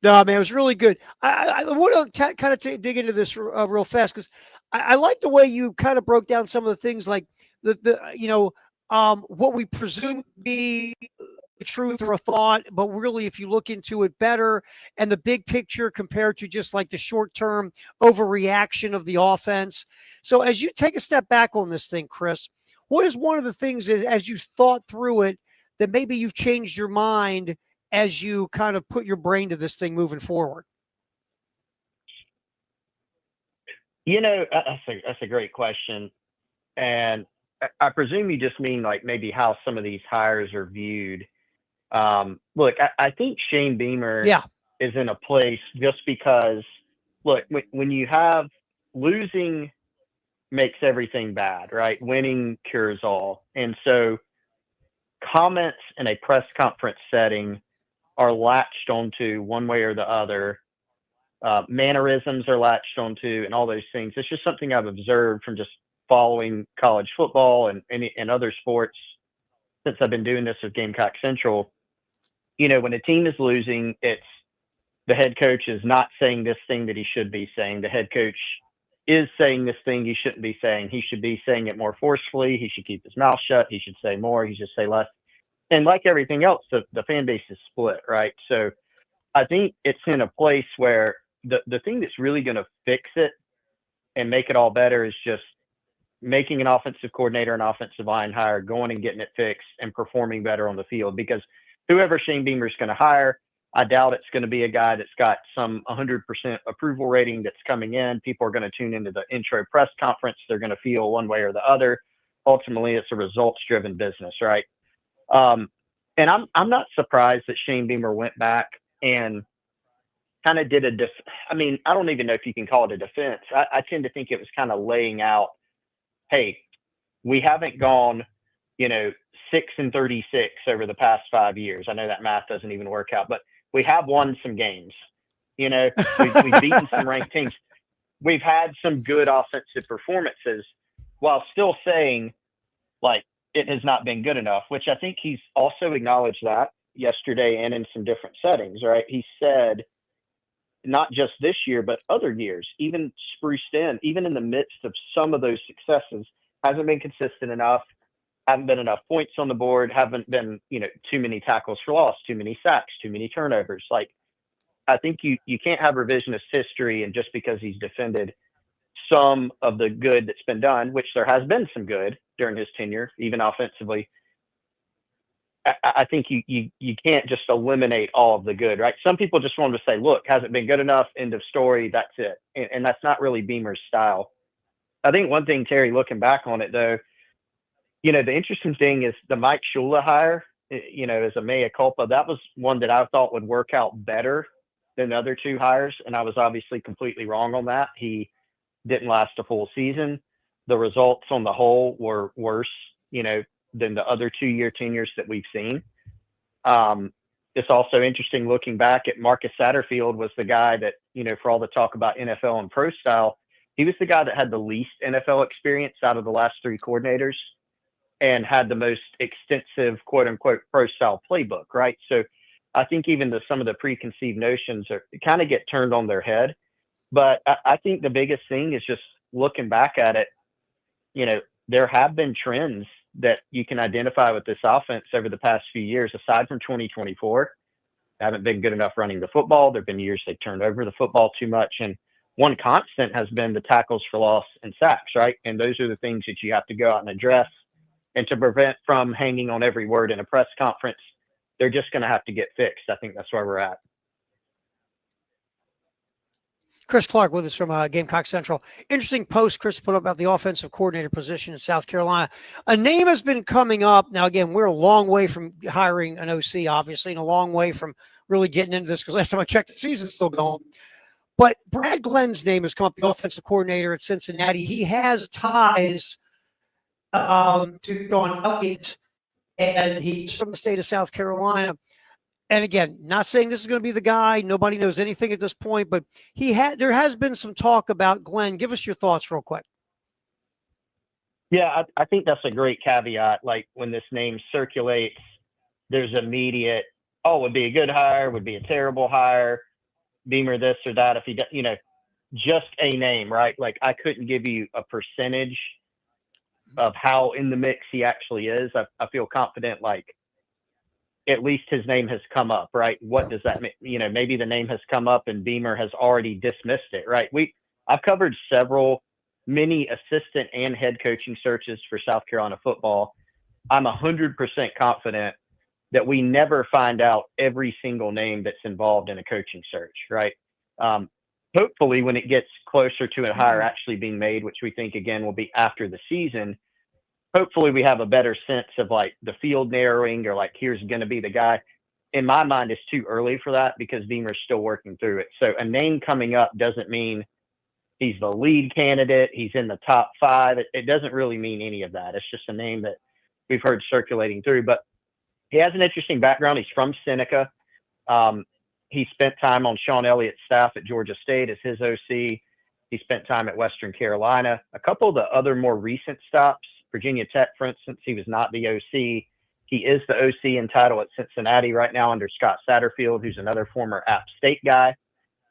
S2: No, man, it was really good. I want to kind of dig into this real fast because I like the way you kind of broke down some of the things like what we presume to be the truth or a thought, but really if you look into it better and the big picture compared to just like the short-term overreaction of the offense. So as you take a step back on this thing, Chris, what is one of the things as you thought through it that maybe you've changed your mind as you kind of put your brain to this thing moving forward?
S5: That's a great question. And I presume you just mean like maybe how some of these hires are viewed. Look, I think Shane Beamer is in a place just because, look, when you have losing makes everything bad, right? Winning cures all. And so comments in a press conference setting are latched onto one way or the other. Mannerisms are latched onto and all those things. It's just something I've observed from just following college football and other sports since I've been doing this with Gamecock Central. When a team is losing, it's the head coach is not saying this thing that he should be saying. The head coach is saying this thing he shouldn't be saying. He should be saying it more forcefully. He should keep his mouth shut. He should say more. He should say less. And like everything else, the fan base is split, right? So I think it's in a place where the thing that's really going to fix it and make it all better is just making an offensive coordinator, an offensive line hire, going and getting it fixed and performing better on the field. Because whoever Shane Beamer is going to hire, I doubt it's going to be a guy that's got some 100% approval rating that's coming in. People are going to tune into the intro press conference. They're going to feel one way or the other. Ultimately, it's a results-driven business, right? And I'm not surprised that Shane Beamer went back and kind of did I don't even know if you can call it a defense. I tend to think it was kind of laying out, hey, we haven't gone, 6-36 over the past 5 years. I know that math doesn't even work out, but we have won some games. We've beaten some ranked teams. We've had some good offensive performances while still saying, like, it has not been good enough, which I think he's also acknowledged that yesterday and in some different settings, right? He said, not just this year, but other years, even spruced in, even in the midst of some of those successes, hasn't been consistent enough, haven't been enough points on the board, haven't been, too many tackles for loss, too many sacks, too many turnovers. Like, I think you can't have revisionist history, and just because he's defended some of the good that's been done, which there has been some good during his tenure, even offensively, I think you can't just eliminate all of the good, right? Some people just want to say, look, hasn't been good enough, end of story, that's it. And that's not really Beamer's style. I think one thing, Terry, looking back on it, though, the interesting thing is the Mike Shula hire, as a mea culpa, that was one that I thought would work out better than the other two hires. And I was obviously completely wrong on that. He didn't last a full season. The results on the whole were worse, than the other 2-year tenures that we've seen. It's also interesting looking back at Marcus Satterfield was the guy that, for all the talk about NFL and pro style, he was the guy that had the least NFL experience out of the last 3 coordinators and had the most extensive quote unquote pro style playbook. Right. So I think even some of the preconceived notions kind of get turned on their head. But I think the biggest thing is just looking back at it, there have been trends that you can identify with this offense over the past few years, aside from 2024. They haven't been good enough running the football. There have been years they turned over the football too much. And one constant has been the tackles for loss and sacks, right? And those are the things that you have to go out and address. And to prevent from hanging on every word in a press conference, they're just going to have to get fixed. I think that's where we're at.
S2: Chris Clark with us from Gamecock Central. Interesting post Chris put up about the offensive coordinator position in South Carolina. A name has been coming up. Now, again, we're a long way from hiring an OC, obviously, and a long way from really getting into this because last time I checked, the season's still going. But Brad Glenn's name has come up, the offensive coordinator at Cincinnati. He has ties to Sean Elliott, and he's from the state of South Carolina. And again, not saying this is going to be the guy. Nobody knows anything at this point, but there has been some talk about Glenn. Give us your thoughts real quick.
S5: Yeah, I think that's a great caveat. Like when this name circulates, there's immediate, would be a good hire, would be a terrible hire, Beamer this or that. If he, just a name, right? Like I couldn't give you a percentage of how in the mix he actually is. I feel confident, like, at least his name has come up, right? What does that mean? Maybe the name has come up and Beamer has already dismissed it, right? I've covered many assistant and head coaching searches for South Carolina football. I'm 100% confident that we never find out every single name that's involved in a coaching search, right? Hopefully when it gets closer to a hire actually being made, which we think again will be after the season, hopefully we have a better sense of like the field narrowing or like, here's going to be the guy. In my mind, it's too early for that because Beamer's still working through it. So a name coming up doesn't mean he's the lead candidate. He's in the top 5. It doesn't really mean any of that. It's just a name that we've heard circulating through, but he has an interesting background. He's from Seneca. He spent time on Sean Elliott's staff at Georgia State as his OC. He spent time at Western Carolina. A couple of the other more recent stops, Virginia Tech, for instance, he was not the OC. He is the OC in title at Cincinnati right now under Scott Satterfield, who's another former App State guy.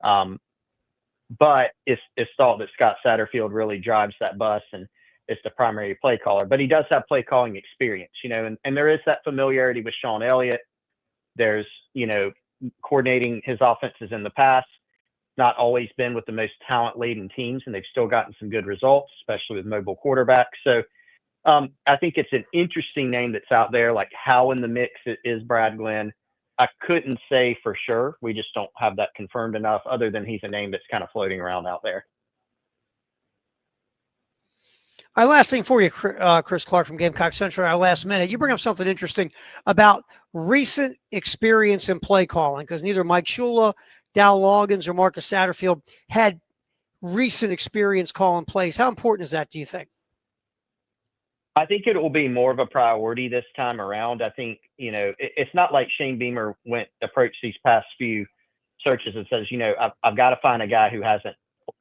S5: But it's thought that Scott Satterfield really drives that bus and is the primary play caller. But he does have play calling experience, and there is that familiarity with Sean Elliott. There's, coordinating his offenses in the past. Not always been with the most talent-laden teams, and they've still gotten some good results, especially with mobile quarterbacks. So I think it's an interesting name that's out there. Like how in the mix is Brad Glenn? I couldn't say for sure. We just don't have that confirmed enough, other than he's a name that's kind of floating around out there.
S2: Our last thing for you, Chris Clark from Gamecock Central, our last minute. You bring up something interesting about recent experience in play calling, because neither Mike Shula, Dow Loggins, or Marcus Satterfield had recent experience calling plays. How important is that, do you think?
S5: I think it will be more of a priority this time around. I think, it's not like Shane Beamer approached these past few searches and says, I've got to find a guy who hasn't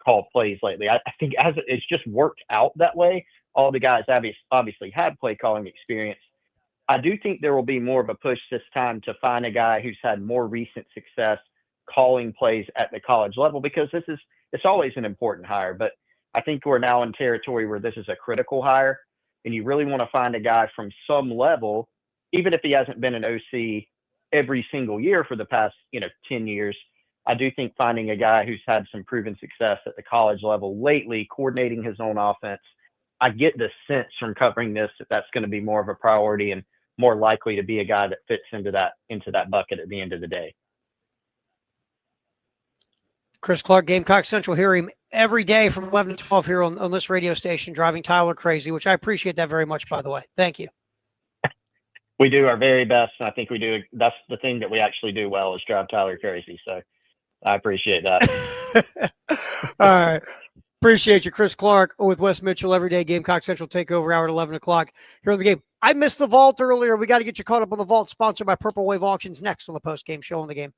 S5: called plays lately. I think it's just worked out that way. All the guys obviously had play calling experience. I do think there will be more of a push this time to find a guy who's had more recent success calling plays at the college level, because it's always an important hire. But I think we're now in territory where this is a critical hire, and you really want to find a guy from some level, even if he hasn't been an OC every single year for the past 10 years. I do think finding a guy who's had some proven success at the college level lately, coordinating his own offense, I get the sense from covering this that that's going to be more of a priority and more likely to be a guy that fits into that bucket at the end of the day.
S2: Chris Clark, Gamecock Central, hear him every day from 11 to 12 here on this radio station, driving Tyler crazy, which I appreciate that very much, by the way. Thank you.
S5: We do our very best, and I think we do. That's the thing that we actually do well, is drive Tyler crazy. So I appreciate that.
S2: All right. Appreciate you, Chris Clark with Wes Mitchell every day. Gamecock Central takeover hour at 11 o'clock here on the game. I missed the vault earlier. We got to get you caught up on the vault, sponsored by Purple Wave Auctions, next on the post-game show on the game.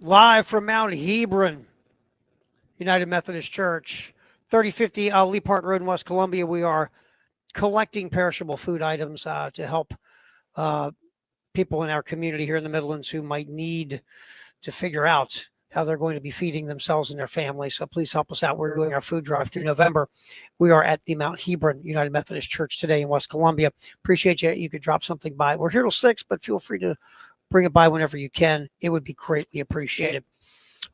S2: Live from Mount Hebron, United Methodist Church, 3050 Lee Park Road in West Columbia. We are collecting perishable food items to help people in our community here in the Midlands who might need to figure out how they're going to be feeding themselves and their families. So please help us out. We're doing our food drive through November. We are at the Mount Hebron United Methodist Church today in West Columbia. Appreciate you. You could drop something by. We're here till 6, but feel free to bring it by whenever you can. It would be greatly appreciated.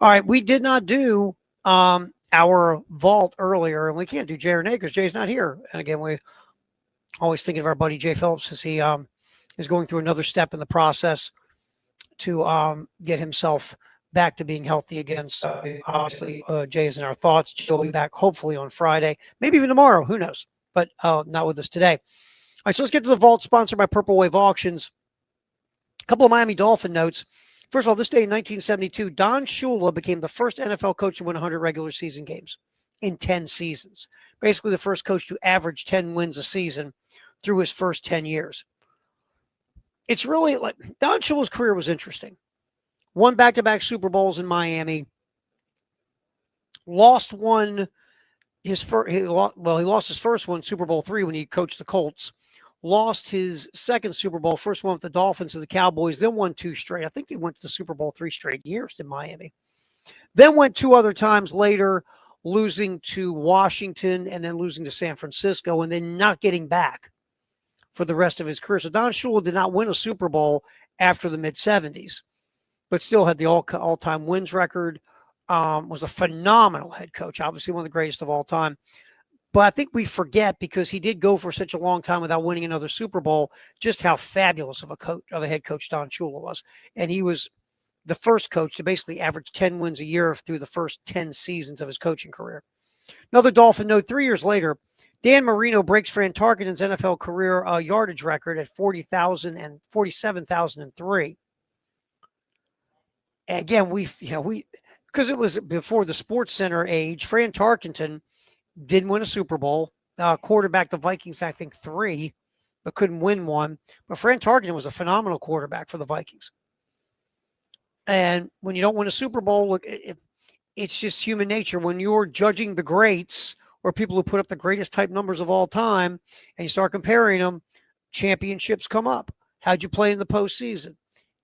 S2: All right. We did not do our vault earlier, and we can't do Jay or Nate because Jay's not here. And again, we always thinking of our buddy Jay Phillips as he is going through another step in the process to get himself back to being healthy again. So obviously, Jay is in our thoughts. Jay will be back hopefully on Friday, maybe even tomorrow. Who knows? But not with us today. All right, so let's get to the vault sponsored by Purple Wave Auctions. A couple of Miami Dolphin notes. First of all, this day in 1972, Don Shula became the first NFL coach to win 100 regular season games in 10 seasons. Basically, the first coach to average 10 wins a season through his first 10 years. It's really like Don Shula's career was interesting. Won back-to-back Super Bowls in Miami. Lost one. He lost his first one, Super Bowl III, when he coached the Colts. Lost his second Super Bowl, first one with the Dolphins to the Cowboys, then won 2 straight. I think they went to the Super Bowl 3 straight years in Miami. Then went 2 other times later, losing to Washington and then losing to San Francisco and then not getting back for the rest of his career. So Don Shula did not win a Super Bowl after the mid-'70s, but still had the all-time wins record, was a phenomenal head coach, obviously one of the greatest of all time. But I think we forget, because he did go for such a long time without winning another Super Bowl, just how fabulous of a head coach Don Shula was. And he was the first coach to basically average 10 wins a year through the first 10 seasons of his coaching career. Another Dolphin note, 3 years later, Dan Marino breaks Fran Tarkenton's NFL career yardage record at 47,003. And again, because it was before the Sports Center age, Fran Tarkenton didn't win a Super Bowl. Quarterback the Vikings, I think 3, but couldn't win one. But Fran Tarkenton was a phenomenal quarterback for the Vikings. And when you don't win a Super Bowl, look, it's just human nature. When you're judging the greats or people who put up the greatest type numbers of all time, and you start comparing them, championships come up. How'd you play in the postseason?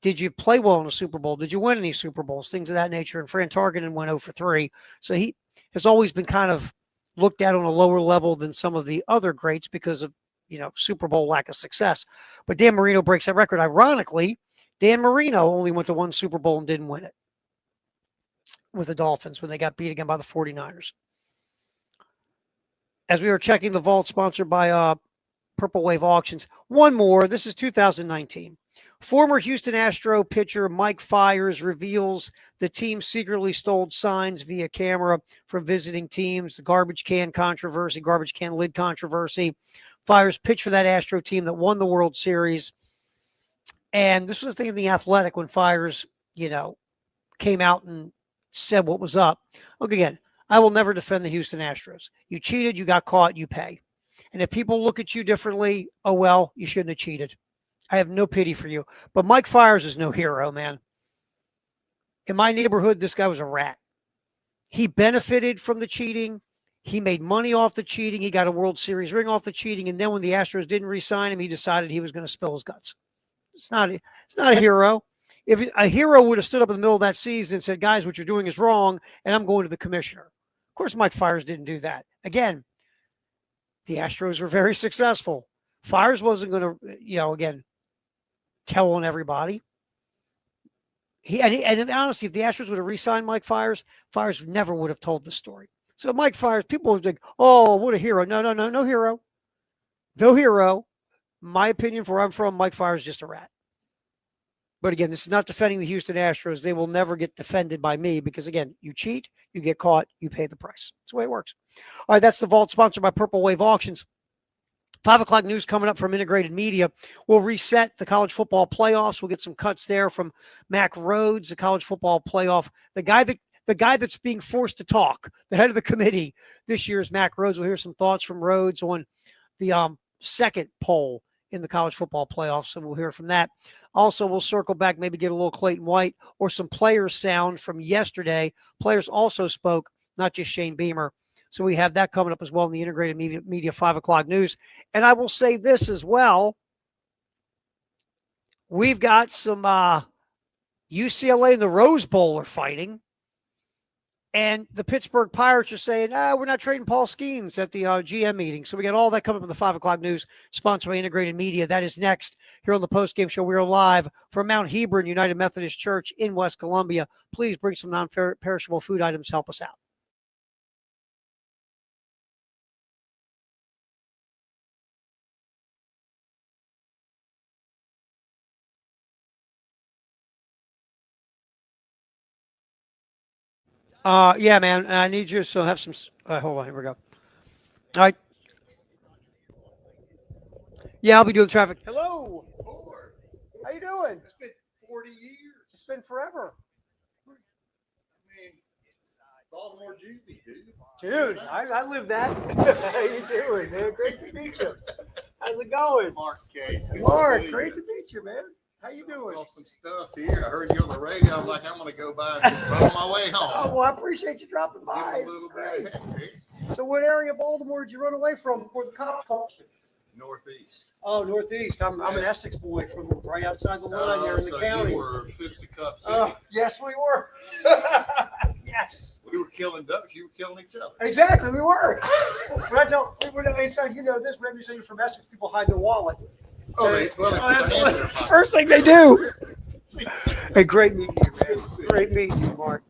S2: Did you play well in a Super Bowl? Did you win any Super Bowls? Things of that nature. And Fran Tarkenton went 0 for 3. So he has always been kind of looked at on a lower level than some of the other greats because of, Super Bowl lack of success. But Dan Marino breaks that record. Ironically, Dan Marino only went to 1 Super Bowl and didn't win it with the Dolphins when they got beat again by the 49ers. As we were checking the vault sponsored by Purple Wave Auctions, one more. This is 2019. Former Houston Astro pitcher Mike Fiers reveals the team secretly stole signs via camera from visiting teams. The garbage can controversy, garbage can lid controversy. Fiers pitched for that Astro team that won the World Series. And this was the thing in The Athletic when Fiers, came out and said what was up. Look, again, I will never defend the Houston Astros. You cheated, you got caught, you pay. And if people look at you differently, oh, well, you shouldn't have cheated. I have no pity for you. But Mike Fiers is no hero, man. In my neighborhood, this guy was a rat. He benefited from the cheating. He made money off the cheating. He got a World Series ring off the cheating. And then when the Astros didn't re-sign him, he decided he was going to spill his guts. It's not a hero. If a hero would have stood up in the middle of that season and said, guys, what you're doing is wrong, and I'm going to the commissioner. Of course, Mike Fiers didn't do that. Again, the Astros were very successful. Fiers wasn't going to, again, tell on everybody. And honestly, if the Astros would have re-signed Mike Fiers, Fiers never would have told the story. So Mike Fiers, people would think, oh, what a hero. No hero. No hero. My opinion, for where I'm from, Mike Fiers is just a rat. But again, this is not defending the Houston Astros. They will never get defended by me because, again, you cheat, you get caught, you pay the price. That's the way it works. All right, that's the vault sponsored by Purple Wave Auctions. 5 o'clock news coming up from Integrated Media. We'll reset the college football playoffs. We'll get some cuts there from Mac Rhodes, the college football playoff. The guy that's being forced to talk, the head of the committee this year is Mac Rhodes. We'll hear some thoughts from Rhodes on the second poll in the college football playoffs. So we'll hear from that. Also, we'll circle back, maybe get a little Clayton White or some players sound from yesterday. Players also spoke, not just Shane Beamer. So we have that coming up as well in the Integrated Media 5 o'clock news. And I will say this as well. We've got some UCLA and the Rose Bowl are fighting. And the Pittsburgh Pirates are saying, we're not trading Paul Skeens at the GM meeting. So we got all that coming up in the 5 o'clock news, sponsored by Integrated Media. That is next here on the postgame show. We're live from Mount Hebron United Methodist Church in West Columbia. Please bring some non-perishable food items. Help us out. Yeah, man. I need you to have some. Hold on. Here we go. All right. Yeah, I'll be doing traffic. Hello. How you doing?
S6: It's been 40 years.
S2: It's been forever.
S6: I mean, Baltimore juvie, dude.
S2: Dude, I live that. How you doing, man? Great to meet you. How's it going?
S6: Mark Case.
S2: Mark, great to meet you, man. How you doing?
S6: Got some stuff here. I heard you on the radio. I'm like, I'm going to go by and just on my way home.
S2: Oh, well, I appreciate you dropping
S6: Give
S2: by.
S6: a
S2: It's
S6: little
S2: great.
S6: bit.
S2: So what area of Baltimore did you run away from before the cops called you?
S6: Northeast.
S2: Oh, Northeast. I'm an Essex boy from right outside the line there in the
S6: so
S2: county.
S6: You were fisticuffs.
S2: Yes, we were. Yes.
S6: We were killing ducks. You were killing each other.
S2: Exactly, we were. When I tell people, you know this, whenever you say you're from Essex, people hide their wallet.
S6: They put their hands in their
S2: That's the
S6: pocket.
S2: first thing they do. Hey, great meeting you, man. Great meeting you, Mark.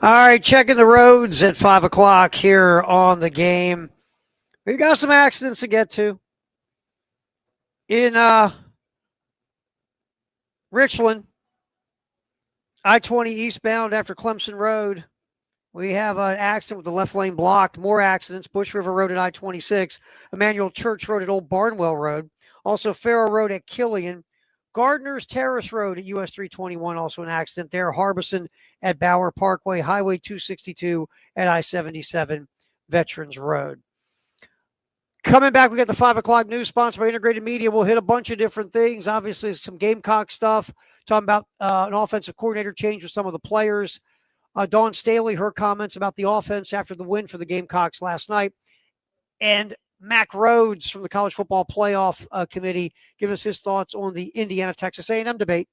S2: All right, checking the roads at 5 o'clock here on the game. We got some accidents to get to. In Richland, I-20 eastbound after Clemson Road, we have an accident with the left lane blocked. More accidents, Bush River Road at I-26, Emmanuel Church Road at Old Barnwell Road, also Farrow Road at Killian, Gardner's Terrace Road at US 321, also an accident there. Harbison at Bauer Parkway, Highway 262 at I-77, Veterans Road. Coming back, we got the 5 o'clock news sponsored by Integrated Media. We'll hit a bunch of different things. Obviously, some Gamecock stuff. Talking about an offensive coordinator change with some of the players. Dawn Staley, her comments about the offense after the win for the Gamecocks last night. And Mac Rhodes from the College Football Playoff Committee giving us his thoughts on the Indiana-Texas A&M debate.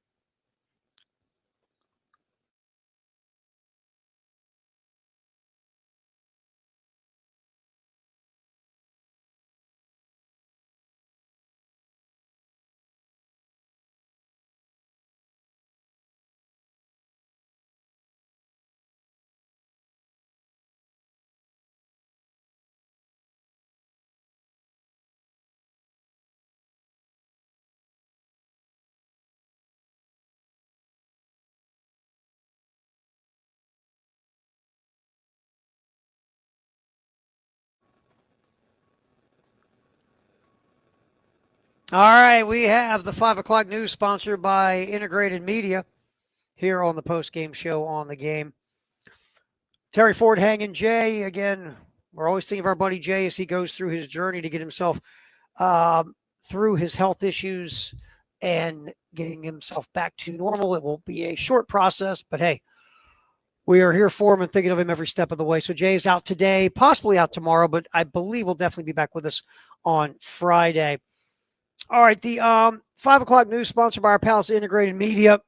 S2: All right, we have the 5 o'clock news sponsored by Integrated Media here on the post-game show on the game. Terry Ford hanging Jay. Again, we're always thinking of our buddy Jay as he goes through his journey to get himself through his health issues and getting himself back to normal. It will be a short process, but hey, we are here for him and thinking of him every step of the way. So Jay is out today, possibly out tomorrow, but I believe will definitely be back with us on Friday. All right, the 5 o'clock news sponsored by our pals Integrated Media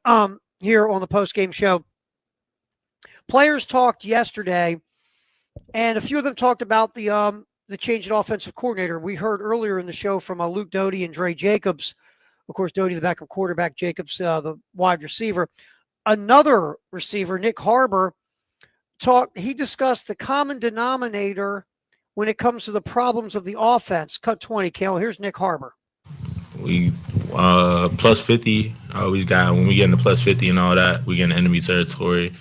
S2: here on the post-game show. Players talked yesterday, and a few of them talked about the change in offensive coordinator. We heard earlier in the show from Luke Doty and Dre Jacobs. Of course, Doty, the backup quarterback, Jacobs, the wide receiver. Another receiver, Nick Harbor, he discussed the common denominator when it comes to the problems of the offense. Cut 20, Cale. Here's Nick Harbor.
S7: We plus 50. Always got when we get into plus 50 and all that, we get in enemy territory.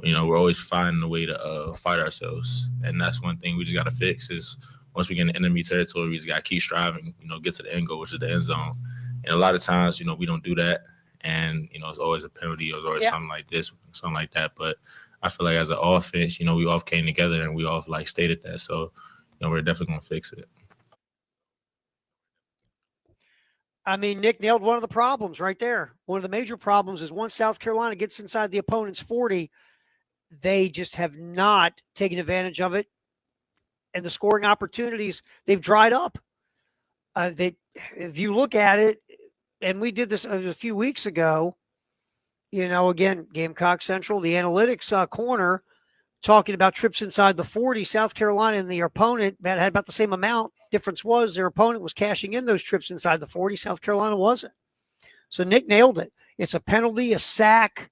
S7: You know, we're always finding a way to fight ourselves, and that's one thing we just got to fix. Is once we get in enemy territory, we just got to keep striving. You know, get to the end goal, which is the end zone. And a lot of times, you know, we don't do that, and you know, it's always a penalty, or it's always something like this, something like that. But I feel like as an offense, you know, we all came together and we all like stated that. So, you know, we're definitely gonna fix it.
S2: I mean, Nick nailed one of the problems right there. One of the major problems is once South Carolina gets inside the opponent's 40, they just have not taken advantage of it. And the scoring opportunities, they've dried up. If you look at it, and we did this a few weeks ago, you know, again, Gamecock Central, the analytics corner, talking about trips inside the 40. South Carolina and the opponent had about the same amount. Difference was their opponent was cashing in those trips inside the 40. South Carolina wasn't. So Nick nailed it. It's a penalty, a sack,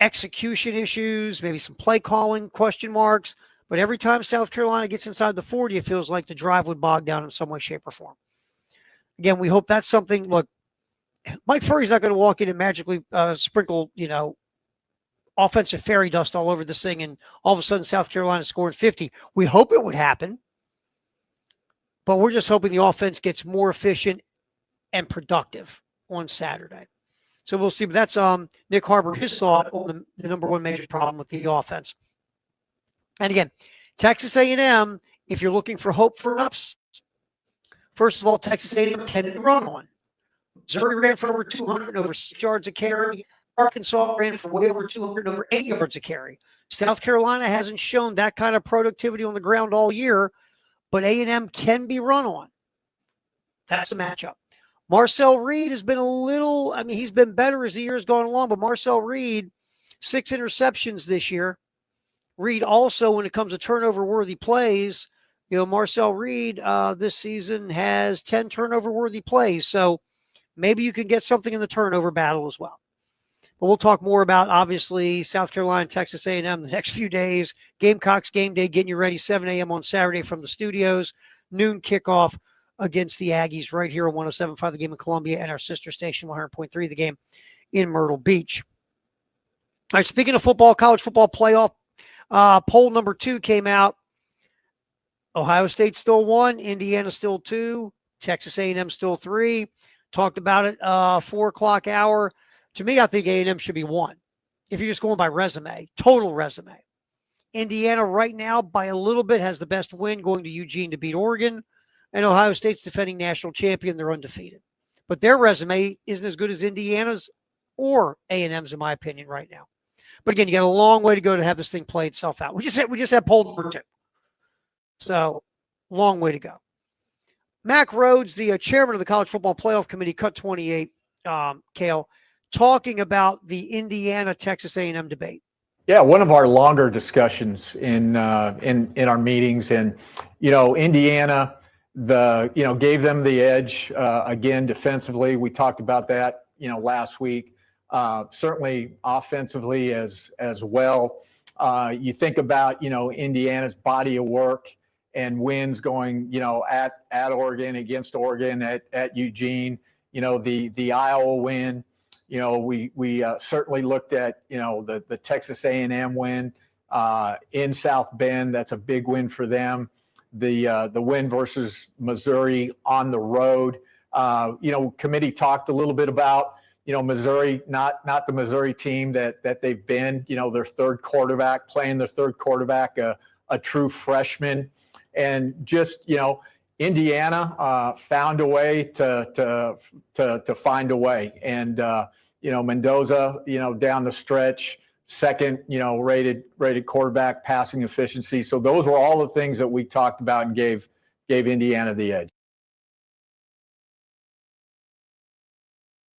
S2: execution issues, maybe some play calling, question marks. But every time South Carolina gets inside the 40, it feels like the drive would bog down in some way, shape, or form. Again, we hope that's something. Look, Mike Furry's not going to walk in and magically sprinkle, you know, offensive fairy dust all over this thing, and all of a sudden South Carolina scoring 50. We hope it would happen, but we're just hoping the offense gets more efficient and productive on Saturday. So we'll see. But that's Nick Harbor, his thought on the number one major problem with the offense. And again, Texas A&M, if you're looking for hope for ups, first of all, Texas A&M can run on. Missouri ran for over 200 and over 6 yards a carry. Arkansas ran for way over 200 and over 8 yards a carry. South Carolina hasn't shown that kind of productivity on the ground all year, but A&M can be run on. That's a matchup. Marcel Reed has been he's been better as the year has gone along, but Marcel Reed, 6 interceptions this year. Reed also, when it comes to turnover-worthy plays, you know, Marcel Reed this season has 10 turnover-worthy plays. So maybe you can get something in the turnover battle as well. But we'll talk more about, obviously, South Carolina, Texas A&M the next few days. Gamecocks game day, getting you ready, 7 a.m. on Saturday from the studios. Noon kickoff against the Aggies right here on 107.5 The Game in Columbia and our sister station, 100.3 The Game in Myrtle Beach. All right, speaking of football, college football playoff, poll number 2 came out. Ohio State still 1, Indiana still 2, Texas A&M still 3. Talked about it 4 o'clock hour. To me, I think A&M should be 1. If you're just going by resume, total resume. Indiana right now, by a little bit, has the best win, going to Eugene to beat Oregon. And Ohio State's defending national champion. They're undefeated. But their resume isn't as good as Indiana's or A&M's, in my opinion, right now. But again, you got a long way to go to have this thing play itself out. We just had poll number 2. So, long way to go. Mac Rhodes, the chairman of the College Football Playoff Committee, cut 28, Cale, talking about the Indiana-Texas A&M debate.
S8: Yeah, one of our longer discussions in our meetings, and Indiana, gave them the edge again defensively. We talked about that last week. Certainly offensively as well. You think about Indiana's body of work and wins going at Oregon, against Oregon, at Eugene. The Iowa win. We certainly looked at, the Texas A&M win in South Bend. That's a big win for them. the win versus Missouri on the road. Committee talked a little bit about, Missouri, not the Missouri team that they've been, their third quarterback, playing their third quarterback, a true freshman. And just, Indiana found a way to find a way. And, Mendoza, down the stretch, second, rated quarterback, passing efficiency. So those were all the things that we talked about and gave Indiana the edge.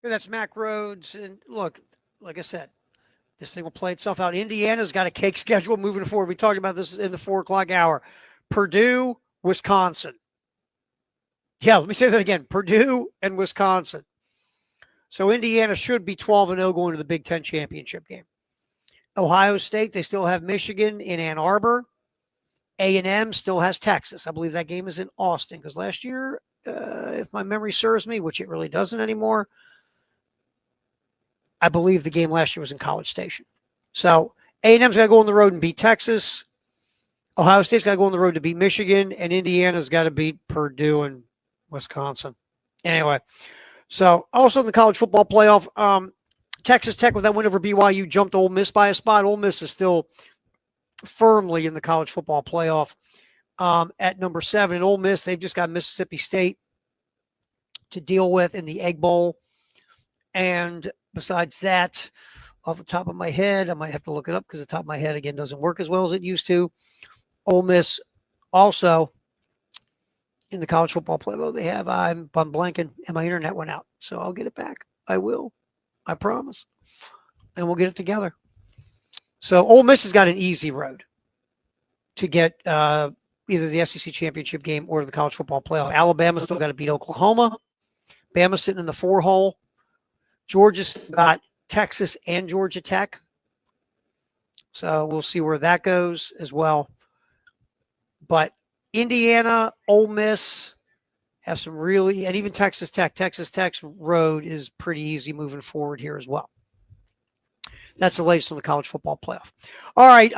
S2: That's Mac Rhodes. And look, like I said, this thing will play itself out. Indiana's got a cake schedule moving forward. We talked about this in the 4 o'clock hour. Purdue, Wisconsin. Yeah, let me say that again. Purdue and Wisconsin. So Indiana should be 12-0 going to the Big Ten championship game. Ohio State, they still have Michigan in Ann Arbor. A&M still has Texas. I believe that game is in Austin because last year, if my memory serves me, which it really doesn't anymore, I believe the game last year was in College Station. So A&M's got to go on the road and beat Texas. Ohio State's got to go on the road to beat Michigan, and Indiana's got to beat Purdue and Wisconsin. Anyway, so also in the college football playoff, Texas Tech with that win over BYU jumped Ole Miss by a spot. Ole Miss is still firmly in the college football playoff at number 7. And Ole Miss, they've just got Mississippi State to deal with in the Egg Bowl. And besides that, off the top of my head, I might have to look it up because the top of my head, again, doesn't work as well as it used to. Ole Miss also in the college football playoff. They have, I'm blanking, and my internet went out. So I'll get it back. I will. I promise. And we'll get it together. So Ole Miss has got an easy road to get either the SEC championship game or the college football playoff. Alabama's still got to beat Oklahoma. Bama's sitting in the 4 hole. Georgia's got Texas and Georgia Tech. So we'll see where that goes as well. But Indiana, Ole Miss have some really, and even Texas Tech. Texas Tech's road is pretty easy moving forward here as well. That's the latest on the college football playoff. All right.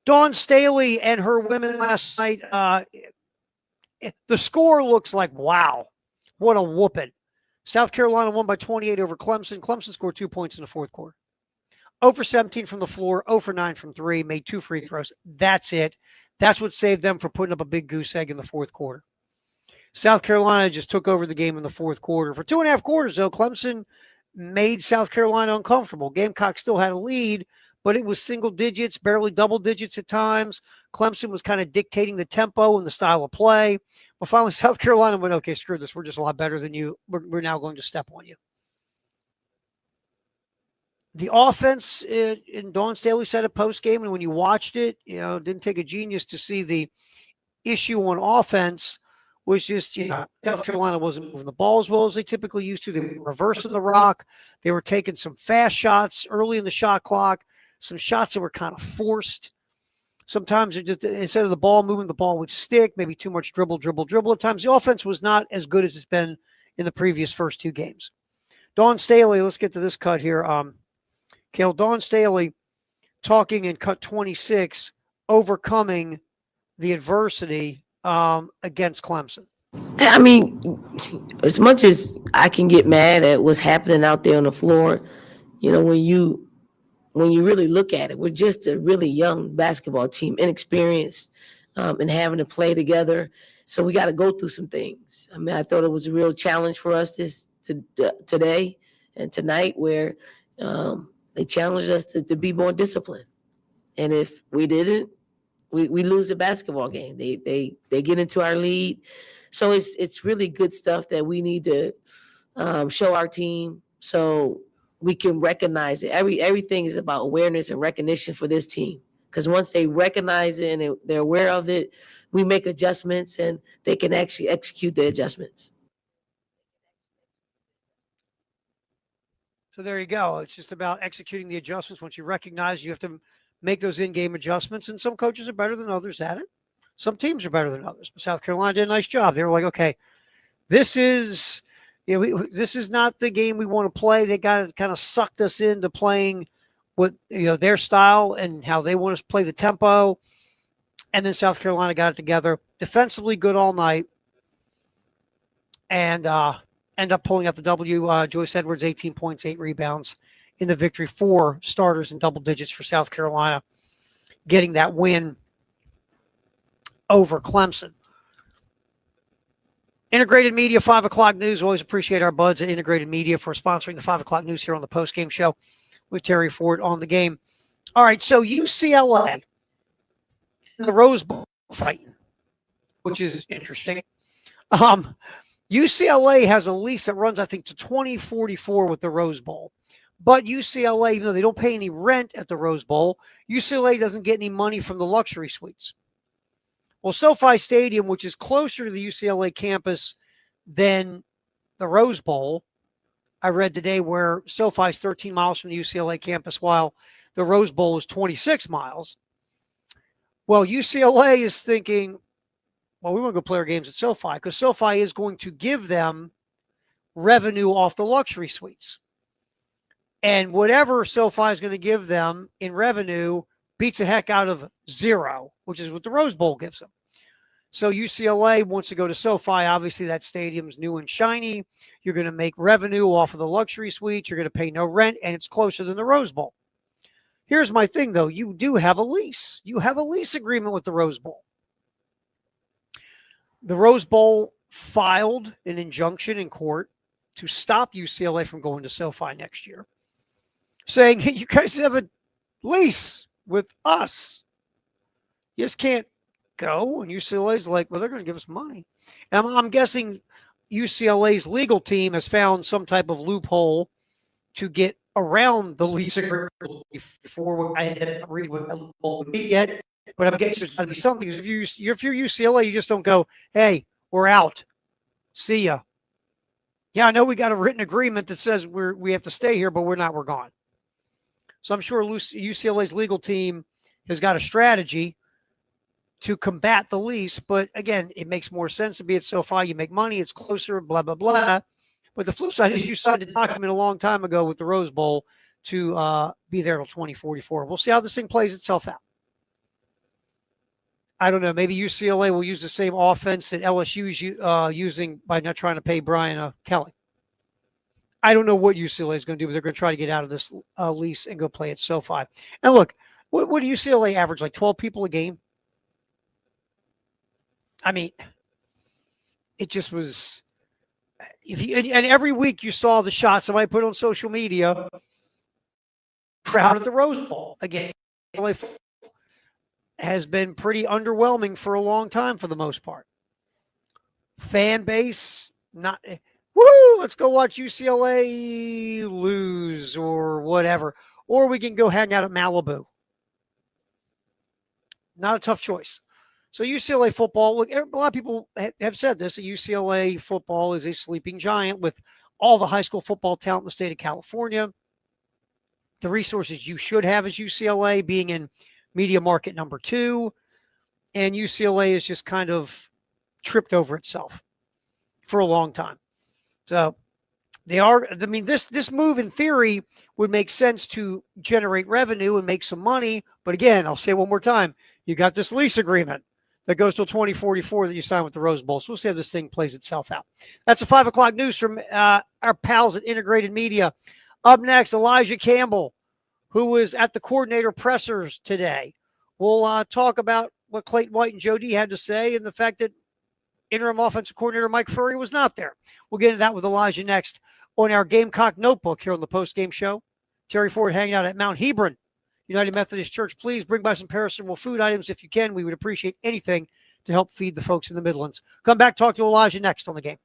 S2: Dawn Staley and her women last night. The score looks like, wow, what a whooping. South Carolina won by 28 over Clemson. Clemson scored 2 points in the fourth quarter. 0 for 17 from the floor, 0 for 9 from 3, made 2 free throws. That's it. That's what saved them from putting up a big goose egg in the fourth quarter. South Carolina just took over the game in the fourth quarter. For 2.5 quarters, though, Clemson made South Carolina uncomfortable. Gamecock still had a lead, but it was single digits, barely double digits at times. Clemson was kind of dictating the tempo and the style of play. But finally, South Carolina went, okay, screw this. We're just a lot better than you. We're now going to step on you. The offense, in Dawn Staley said it post-game, and when you watched it, it didn't take a genius to see the issue on offense was just, South Carolina wasn't moving the ball as well as they typically used to. They were reversing the rock. They were taking some fast shots early in the shot clock, some shots that were kind of forced. Sometimes it just, instead of the ball moving, the ball would stick, maybe too much dribble. At times, the offense was not as good as it's been in the previous first 2 games. Dawn Staley, let's get to this cut here. Cale, Dawn Staley talking in cut 26, overcoming the adversity against Clemson.
S9: I mean, as much as I can get mad at what's happening out there on the floor, when you really look at it, we're just a really young basketball team, inexperienced, and having to play together. So we got to go through some things. I mean, I thought it was a real challenge for us today and tonight where they challenged us to be more disciplined. And if we didn't, we lose the basketball game. They get into our lead. So it's really good stuff that we need to show our team so we can recognize it. Everything is about awareness and recognition for this team. Because once they recognize it and they're aware of it, we make adjustments and they can actually execute the adjustments.
S2: So there you go. It's just about executing the adjustments. Once you recognize, you have to make those in-game adjustments. And some coaches are better than others at it. Some teams are better than others. But South Carolina did a nice job. They were like, okay, this is not the game we want to play. They kind of sucked us into playing with their style and how they want us to play the tempo. And then South Carolina got it together. Defensively good all night. And end up pulling out the W. Joyce Edwards, 18 points, 8 rebounds in the victory. 4 starters in double digits for South Carolina, getting that win over Clemson. Integrated Media, 5 o'clock news. Always appreciate our buds at Integrated Media for sponsoring the 5 o'clock news here on the postgame show with Terry Ford on the game. All right, so UCLA, the Rose Bowl fighting, which is interesting. UCLA has a lease that runs, I think, to 2044 with the Rose Bowl. But UCLA, even though they don't pay any rent at the Rose Bowl, UCLA doesn't get any money from the luxury suites. Well, SoFi Stadium, which is closer to the UCLA campus than the Rose Bowl, I read today where SoFi is 13 miles from the UCLA campus, while the Rose Bowl is 26 miles. Well, UCLA is thinking, well, we want to go play our games at SoFi because SoFi is going to give them revenue off the luxury suites. And whatever SoFi is going to give them in revenue beats the heck out of zero, which is what the Rose Bowl gives them. So UCLA wants to go to SoFi. Obviously, that stadium's new and shiny. You're going to make revenue off of the luxury suites. You're going to pay no rent, and it's closer than the Rose Bowl. Here's my thing, though. You do have a lease. You have a lease agreement with the Rose Bowl. The Rose Bowl filed an injunction in court to stop UCLA from going to SoFi next year, saying, hey, you guys have a lease with us. You just can't go. And UCLA's like, well, they're going to give us money. And I'm guessing UCLA's legal team has found some type of loophole to get around the lease agreement before I had read what that loophole would be yet. But I'm guessing there's got to be something. If you're UCLA, you just don't go, hey, we're out. See ya. Yeah, I know we got a written agreement that says we have to stay here, but we're not. We're gone. So I'm sure UCLA's legal team has got a strategy to combat the lease. But again, it makes more sense to be at SoFi. You make money. It's closer, blah, blah, blah. But the flip side is you signed a document a long time ago with the Rose Bowl to be there till 2044. We'll see how this thing plays itself out. I don't know. Maybe UCLA will use the same offense that LSU is using by not trying to pay Brian Kelly. I don't know what UCLA is going to do, but they're going to try to get out of this lease and go play at SoFi. And look, what do UCLA average? Like 12 people a game? I mean, it just was. And every week you saw the shot somebody put on social media. Crowd at the Rose Bowl again. Has been pretty underwhelming for a long time for the most part. Fan base, not, woo, let's go watch UCLA lose or whatever. Or we can go hang out at Malibu. Not a tough choice. So UCLA football, look, a lot of people have said this, that UCLA football is a sleeping giant with all the high school football talent in the state of California. The resources you should have as UCLA being in media market number 2, and UCLA is just kind of tripped over itself for a long time. So they are, I mean, this move in theory would make sense to generate revenue and make some money. But again, I'll say one more time, you got this lease agreement that goes till 2044 that you signed with the Rose Bowl. So we'll see how this thing plays itself out. That's the 5 o'clock news from our pals at Integrated Media. Up next, Elijah Campbell, who was at the coordinator pressers today. We'll talk about what Clayton White and Joe D had to say and the fact that interim offensive coordinator Mike Furry was not there. We'll get into that with Elijah next on our Gamecock Notebook here on the postgame show. Terry Ford hanging out at Mount Hebron United Methodist Church. Please bring by some perishable food items if you can. We would appreciate anything to help feed the folks in the Midlands. Come back, talk to Elijah next on the game.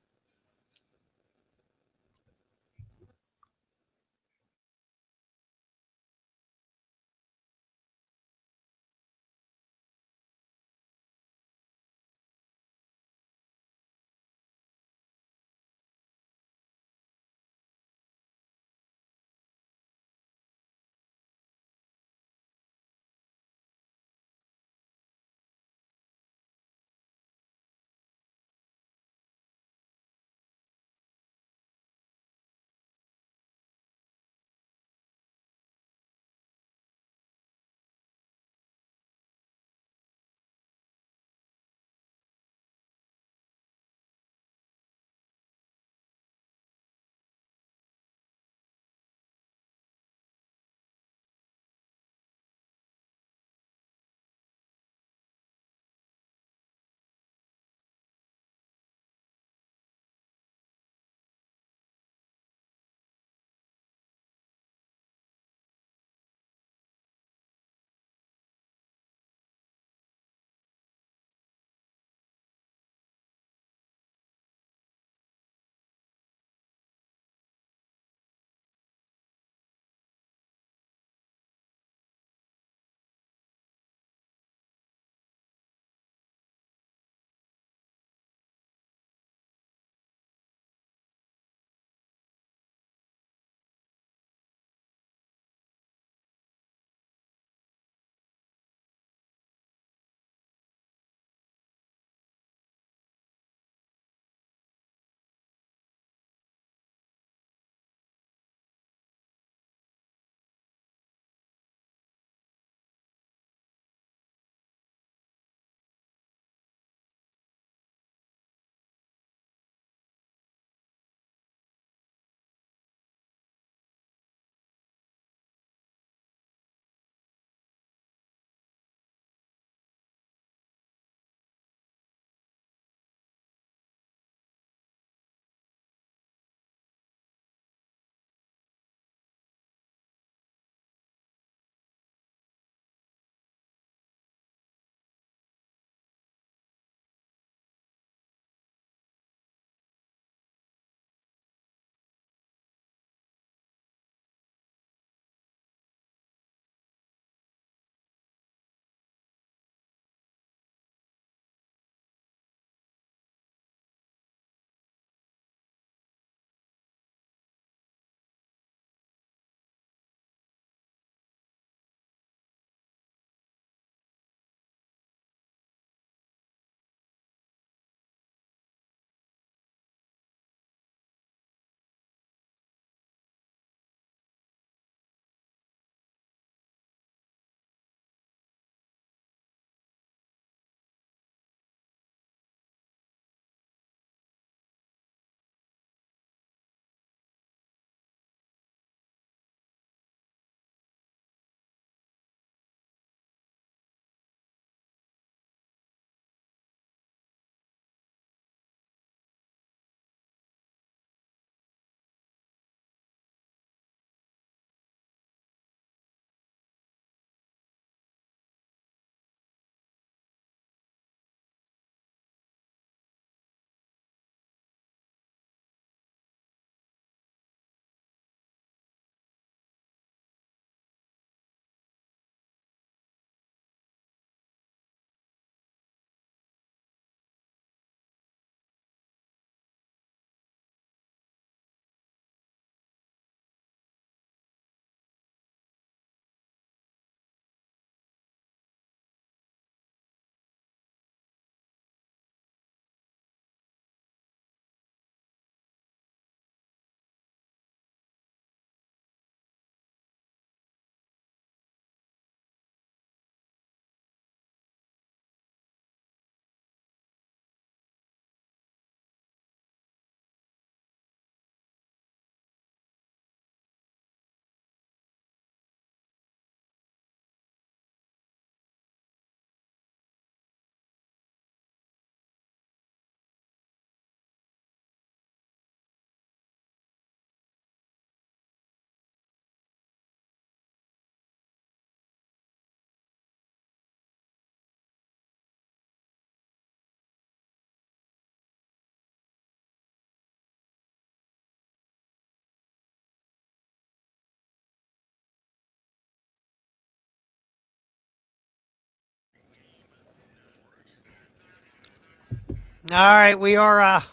S2: All right, we are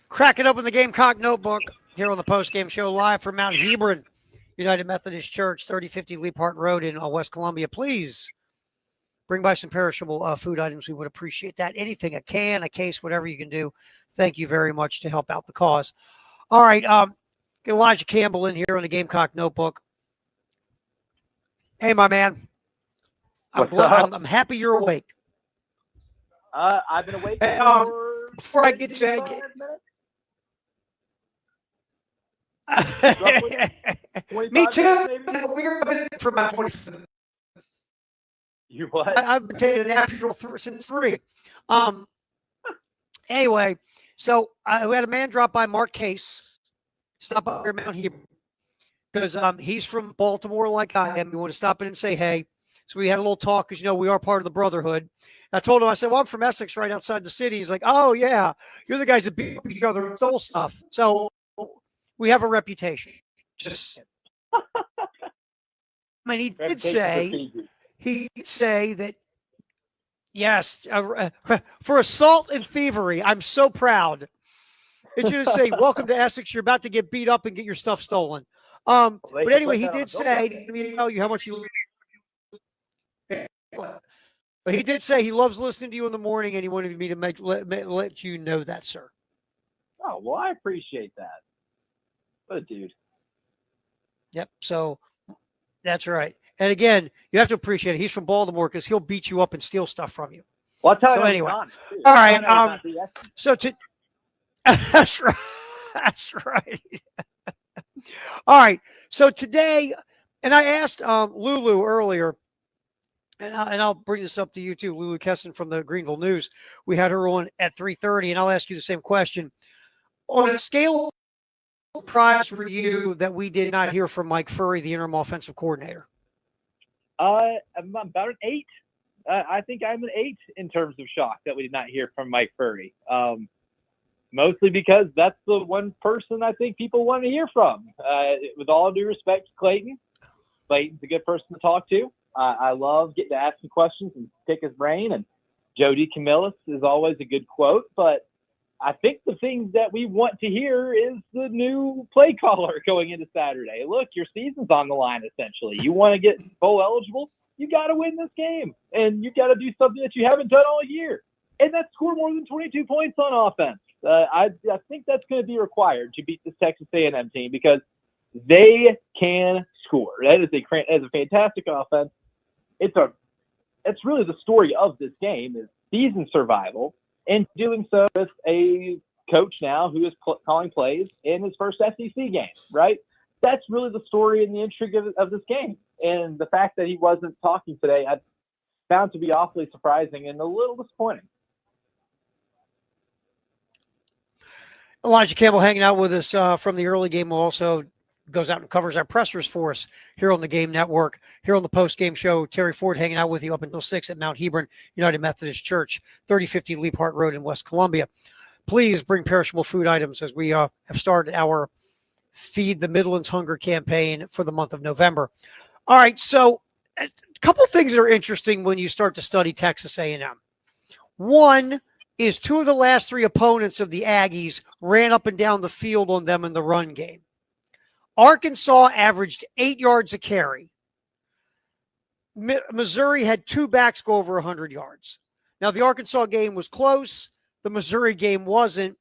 S2: cracking open the Gamecock Notebook here on the post-game show live from Mount Hebron United Methodist Church, 3050 Lee Park Road in West Columbia. Please bring by some perishable food items. We would appreciate that. Anything, a can, a case, whatever you can do. Thank you very much to help out the cause. All right, get Elijah Campbell in here on the Gamecock Notebook. Hey, my man. I'm happy you're awake.
S10: I've been awake
S2: Hey,
S10: for
S2: before I get to
S10: 25 minutes.
S2: Me too.
S10: Maybe?
S2: We're been for about 45 minutes.
S10: You what?
S2: I've been taking a nap since 3. Anyway, so we had a man drop by, Mark Case, stop up here at Mount Hebron, because he's from Baltimore like I am. We want to stop in and say hey. So we had a little talk because, we are part of the brotherhood. I told him, I said, well, I'm from Essex, right outside the city. He's like, oh, yeah, you're the guys that beat up each other and stole stuff. So we have a reputation. Just, I mean, he did say that, yes, for assault and thievery, I'm so proud. It should say, welcome to Essex. You're about to get beat up and get your stuff stolen. But anyway, he did say, let me tell you how much he. But he did say he loves listening to you in the morning, and he wanted me to let you know that, sir.
S10: Oh, well, I appreciate that. What a dude.
S2: Yep. So that's right. And again, you have to appreciate it. He's from Baltimore because he'll beat you up and steal stuff from you.
S10: Well, I'll tell
S2: so
S10: you
S2: anyway. All right. So that's right. That's right. All right. So today, and I asked Lulu earlier, and I'll bring this up to you too, Lulu Kesson from the Greenville News. We had her on at 3:30, and I'll ask you the same question. On a scale of prize for you that we did not hear from Mike Furry, the interim offensive coordinator.
S10: I'm about an 8. I think I'm an 8 in terms of shock that we did not hear from Mike Furry. Mostly because that's the one person I think people want to hear from. With all due respect to Clayton, Clayton's a good person to talk to. I love getting to ask him questions and pick his brain. And Jody Camillus is always a good quote. But I think the thing that we want to hear is the new play caller going into Saturday. Look, your season's on the line, essentially. You want to get bowl eligible, you got to win this game. And you got to do something that you haven't done all year. And that's score more than 22 points on offense. I think that's going to be required to beat this Texas A&M team because they can score. That is a fantastic offense. It's really the story of this game is season survival and doing so with a coach now who is calling plays in his first SEC game, right? That's really the story and the intrigue of this game. And the fact that he wasn't talking today, I found to be awfully surprising and a little disappointing.
S2: Elijah Campbell hanging out with us from the early game. Also goes out and covers our pressers for us here on the Game Network. Here on the post-game show, Terry Ford hanging out with you up until 6 at Mount Hebron United Methodist Church, 3050 Lee Park Road in West Columbia. Please bring perishable food items as we have started our Feed the Midlands Hunger campaign for the month of November. All right, so a couple things that are interesting when you start to study Texas A&M. One is 2 of the last 3 opponents of the Aggies ran up and down the field on them in the run game. Arkansas averaged 8 yards a carry. Missouri had 2 backs go over 100 yards. Now, the Arkansas game was close. The Missouri game wasn't.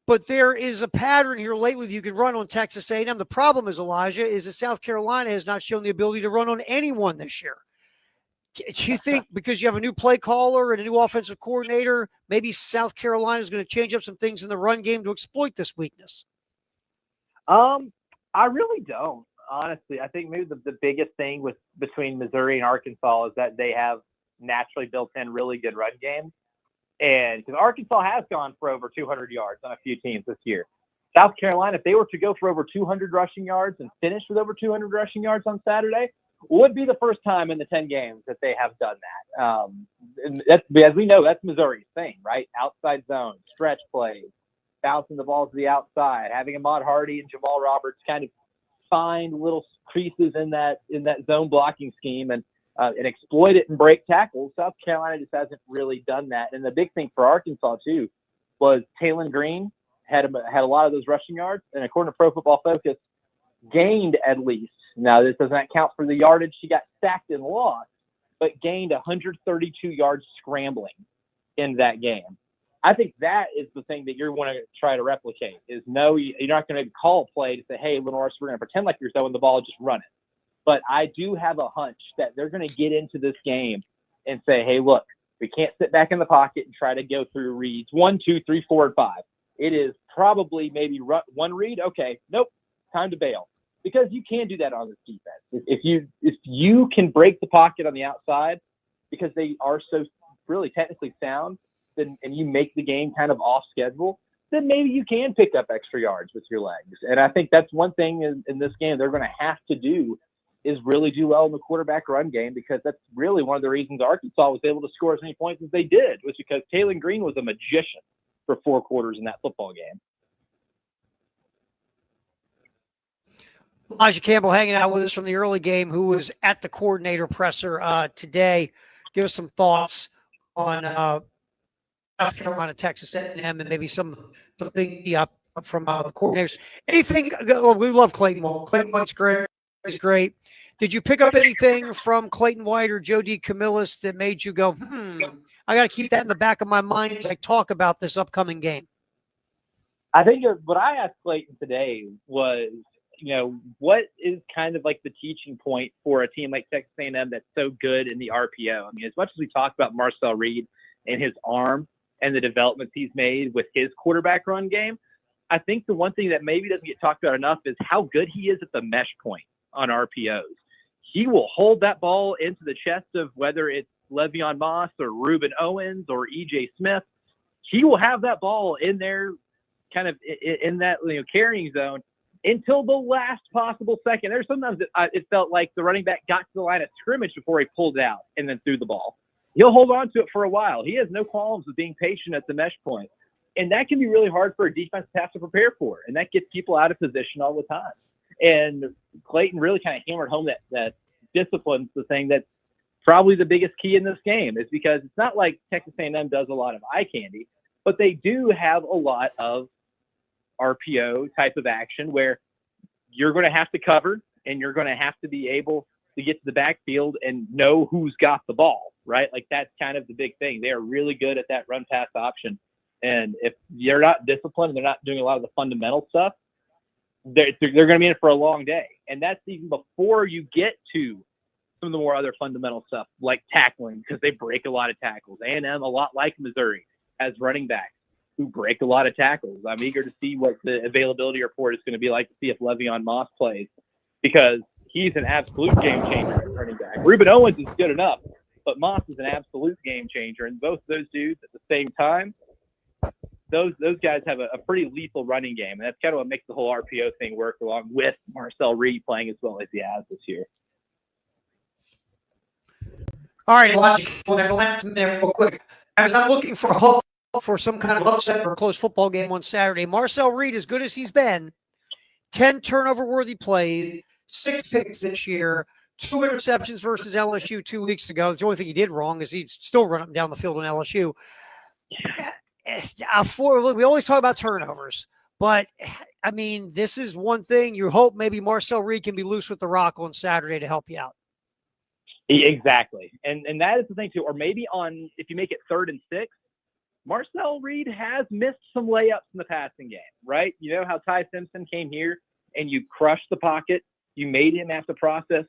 S2: But there is a pattern here lately that you can run on Texas A&M. The problem is, Elijah, is that South Carolina has not shown the ability to run on anyone this year. Do you think because you have a new play caller and a new offensive coordinator, maybe South Carolina is going to change up some things in the run game to exploit this weakness?
S10: I really don't, honestly. I think maybe the biggest thing between Missouri and Arkansas is that they have naturally built in really good run games. And because Arkansas has gone for over 200 yards on a few teams this year. South Carolina, if they were to go for over 200 rushing yards and finish with over 200 rushing yards on Saturday, would be the first time in the 10 games that they have done that. And that's, as we know, that's Missouri's thing, right? Outside zone, stretch plays, bouncing the ball to the outside, having Ahmad Hardy and Jamal Roberts kind of find little creases in that zone blocking scheme. And and exploit it and break tackles. South Carolina just hasn't really done that. And the big thing for Arkansas too was Taylon Green had a lot of those rushing yards, and according to Pro Football Focus, gained at least. Now this does not count for the yardage she got sacked and lost, but gained 132 yards scrambling in that game. I think that is the thing that you're want to try to replicate. Is no, you're not going to call a play to say, "Hey, Lenore, we're going to pretend like you're throwing the ball, just run it." But I do have a hunch that they're going to get into this game and say, "Hey, look, we can't sit back in the pocket and try to go through reads 1, 2, 3, 4, and 5. It is probably maybe one read. Okay, nope, time to bail." Because you can do that on this defense. If you can break the pocket on the outside, because they are so really technically sound, and you make the game kind of off schedule, then maybe you can pick up extra yards with your legs. And I think that's one thing in this game they're going to have to do, is really do well in the quarterback run game, because that's really one of the reasons Arkansas was able to score as many points as they did, was because Taylon Green was a magician for 4 quarters in that football game.
S2: Elijah Campbell hanging out with us from the early game, who was at the coordinator presser today. Give us some thoughts on South Carolina, Texas A&M, and maybe something from the coordinators. Anything? We love Clayton White. Clayton White's great. He's great. Did you pick up anything from Clayton White or Joe D. Camillus that made you go, I got to keep that in the back of my mind as I talk about this upcoming game?
S10: I think what I asked Clayton today was, what is kind of like the teaching point for a team like Texas A&M that's so good in the RPO? I mean, as much as we talk about Marcel Reed and his arm and the developments he's made with his quarterback run game, I think the one thing that maybe doesn't get talked about enough is how good he is at the mesh point on RPOs. He will hold that ball into the chest of whether it's Le'Veon Moss or Reuben Owens or E.J. Smith. He will have that ball in there, kind of in that carrying zone, until the last possible second. There's sometimes it felt like the running back got to the line of scrimmage before he pulled it out and then threw the ball. He'll hold on to it for a while. He has no qualms with being patient at the mesh point. And that can be really hard for a defense to have to prepare for. And that gets people out of position all the time. And Clayton really kind of hammered home that discipline's the thing that's probably the biggest key in this game, is because it's not like Texas A&M does a lot of eye candy, but they do have a lot of RPO type of action where you're going to have to cover and you're going to have to be able to get to the backfield and know who's got the ball, right? Like that's kind of the big thing. They are really good at that run pass option. And if you're not disciplined and they're not doing a lot of the fundamental stuff, they're going to be in for a long day. And that's even before you get to some of the more other fundamental stuff like tackling, because they break a lot of tackles. A&M, a lot like Missouri, has running backs who break a lot of tackles. I'm eager to see what the availability report is going to be like, to see if Le'Veon Moss plays, because he's an absolute game changer at running back. Reuben Owens is good enough, but Moss is an absolute game changer. And both those dudes at the same time, those guys have a pretty lethal running game. And that's kind of what makes the whole RPO thing work, along with Marcel Reed playing as well as he has this year.
S2: All right, real quick. As I'm looking for hope for some kind of upset or a close football game on Saturday, Marcel Reed, as good as he's been, 10 turnover-worthy plays, 6 picks this year, 2 interceptions versus LSU 2 weeks ago. The only thing he did wrong is he's still running down the field on LSU. We always talk about turnovers, but I mean, this is one thing you hope maybe Marcel Reed can be loose with the rock on Saturday to help you out.
S10: Exactly. And that is the thing too. Or maybe if you make it 3rd and 6, Marcel Reed has missed some layups in the passing game, right? You know how Ty Simpson came here and you crushed the pocket. You made him have to process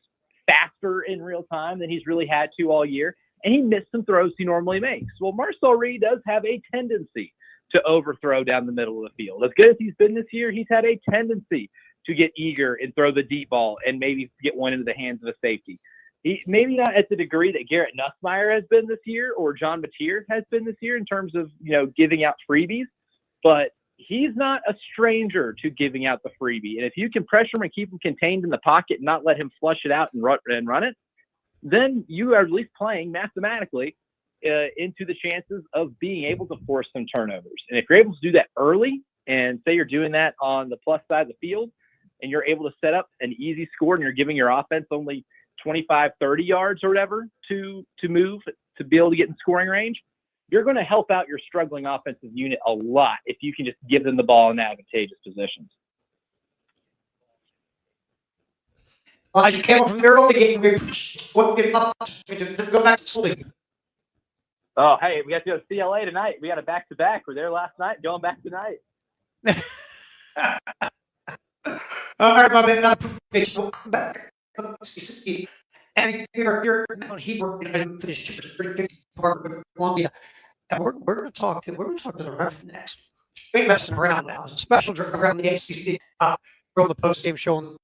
S10: faster in real time than he's really had to all year. And he missed some throws he normally makes. Well, Marcel Reed does have a tendency to overthrow down the middle of the field. As good as he's been this year, he's had a tendency to get eager and throw the deep ball and maybe get one into the hands of a safety. He maybe not at the degree that Garrett Nussmeier has been this year or John Mateer has been this year in terms of, giving out freebies, but he's not a stranger to giving out the freebie. And if you can pressure him and keep him contained in the pocket and not let him flush it out and run it, then you are at least playing mathematically into the chances of being able to force some turnovers. And if you're able to do that early, and say you're doing that on the plus side of the field, and you're able to set up an easy score and you're giving your offense only 25, 30 yards or whatever to move to be able to get in scoring range, you're going to help out your struggling offensive unit a lot if you can just give them the ball in advantageous positions.
S2: You came up from the early game. What give up to go back to sleep?
S10: Oh, hey, we got to go to CLA tonight. We got a back-to-back. We're there last night, going back tonight.
S2: All right, my man. I appreciate you. Welcome back. And you're on Hebron, part of Columbia. And we're going to talk to the ref next. We ain't messing around now. It's a special drink around the ACC from the post-game show.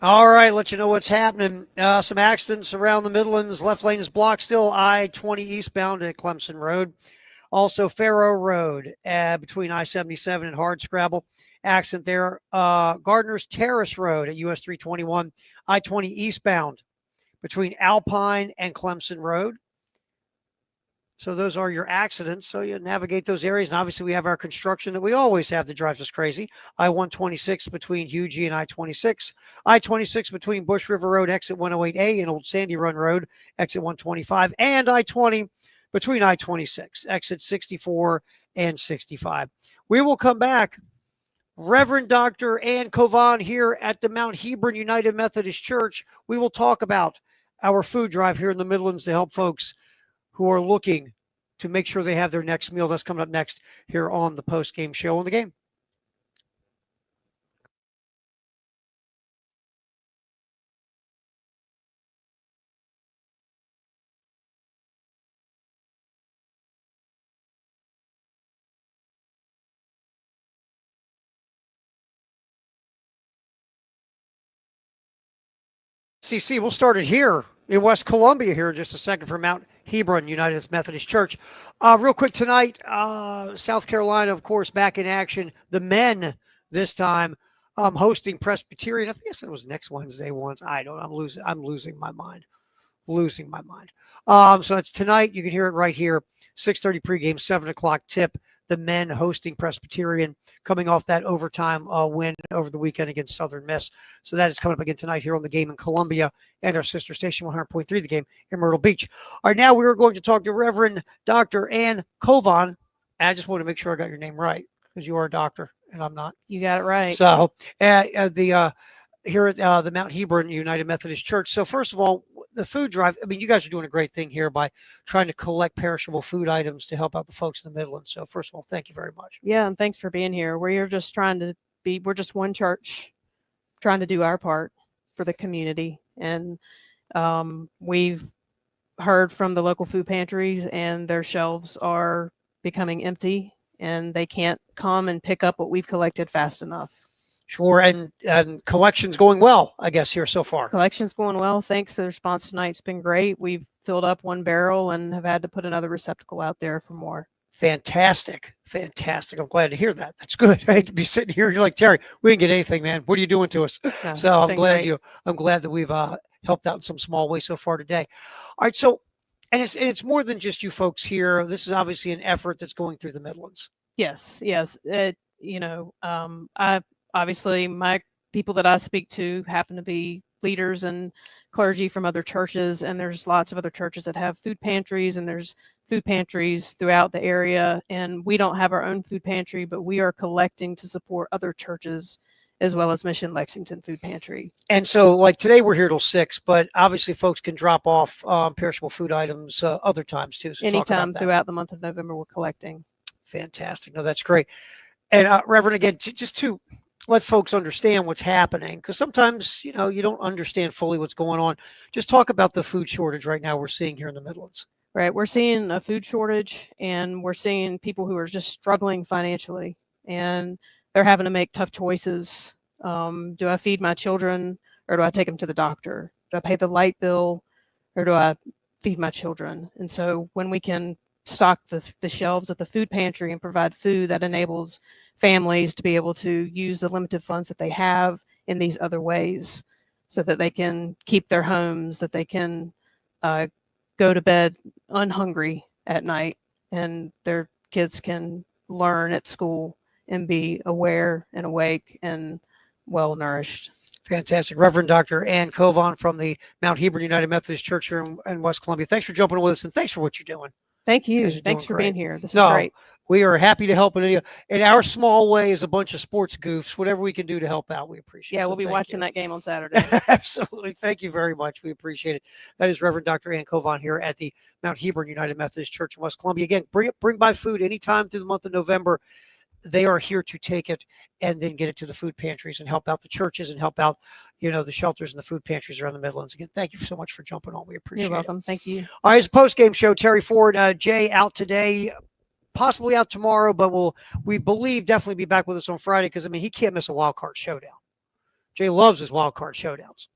S2: All right, let you know what's happening. Some accidents around the Midlands. Left lane is blocked still. I-20 eastbound at Clemson Road. Also, Faro Road between I-77 and Hardscrabble. Accident there. Gardner's Terrace Road at US 321. I-20 eastbound between Alpine and Clemson Road. So those are your accidents. So you navigate those areas. And obviously we have our construction that we always have that drives us crazy. I-126 between Hugie and I-26. I-26 between Bush River Road, exit 108A, and Old Sandy Run Road, exit 125. And I-20 between I-26, exit 64 and 65. We will come back. Reverend Dr. Ann Kovan here at the Mount Hebron United Methodist Church. We will talk about our food drive here in the Midlands to help folks who are looking to make sure they have their next meal. That's coming up next here on the post-game show on the game. CC, we'll start it here in West Columbia here in just a second for Mount Hebron United Methodist Church. Real quick tonight, South Carolina, of course, back in action. The men this time hosting Presbyterian. I think I said it was next Wednesday once. I don't. I'm losing my mind. So it's tonight. You can hear it right here. 6:30 pregame, 7 o'clock tip. The men hosting Presbyterian, coming off that overtime win over the weekend against Southern Miss. So that is coming up again tonight here on the game in Columbia and our sister station 100.3 the game in Myrtle Beach. All right, now we are going to talk to Reverend Dr. Ann Kovan. And I just want to make sure I got your name right because you are a doctor and I'm not.
S11: You got it right.
S2: So here at the Mount Hebron United Methodist Church. So first of all, the food drive, I mean, you guys are doing a great thing here by trying to collect perishable food items to help out the folks in the Midlands. So first of all, thank you very much.
S11: Yeah, and thanks for being here. We're just we're just one church trying to do our part for the community. And we've heard from the local food pantries and their shelves are becoming empty and they can't come and pick up what we've collected fast enough.
S2: Sure, and collection's going well, I guess, here so far.
S11: Collection's going well. Thanks. The response tonight's been great. We've filled up one barrel and have had to put another receptacle out there for more.
S2: Fantastic. I'm glad to hear that. That's good, right? To be sitting here, you're like, Terry, we didn't get anything, man. What are you doing to us?
S11: No,
S2: so I'm glad that we've helped out in some small way so far today. All right, so and it's more than just you folks here. This is obviously an effort that's going through the Midlands.
S11: Yes. Obviously, my people that I speak to happen to be leaders and clergy from other churches, and there's lots of other churches that have food pantries, and there's food pantries throughout the area. And we don't have our own food pantry, but we are collecting to support other churches as well as Mission Lexington Food Pantry.
S2: And so, like today, we're here till 6, but obviously, folks can drop off perishable food items other times too. So
S11: anytime throughout the month of November, we're collecting.
S2: Fantastic. No, that's great. And Reverend, again, just to let folks understand what's happening, because sometimes, you don't understand fully what's going on. Just talk about the food shortage right now we're seeing here in the Midlands.
S11: Right. We're seeing a food shortage, and we're seeing people who are just struggling financially, and they're having to make tough choices. Do I feed my children, or do I take them to the doctor? Do I pay the light bill, or do I feed my children? And so when we can stock the shelves at the food pantry and provide food that enables families to be able to use the limited funds that they have in these other ways so that they can keep their homes, that they can go to bed unhungry at night, and their kids can learn at school and be aware and awake and well nourished.
S2: Fantastic. Reverend Dr. Ann Kovan from the Mount Hebron United Methodist Church here in West Columbia. Thanks for jumping with us, and thanks for what you're doing.
S11: Thank you. Thanks for being here. This is great.
S2: We are happy to help in our small way as a bunch of sports goofs. Whatever we can do to help out, we appreciate it.
S11: Yeah, we'll be watching that game on Saturday.
S2: Absolutely. Thank you very much. We appreciate it. That is Reverend Dr. Ann Kovan here at the Mount Hebron United Methodist Church in West Columbia. Again, bring by food anytime through the month of November. They are here to take it and then get it to the food pantries and help out the churches and help out, the shelters and the food pantries around the Midlands. Again, thank you so much for jumping on. We appreciate it.
S11: You're welcome. Thank you.
S2: All right, it's a post-game show. Terry Ford, Jay out today, possibly out tomorrow, but we believe definitely be back with us on Friday because, he can't miss a wild card showdown. Jay loves his wild card showdowns.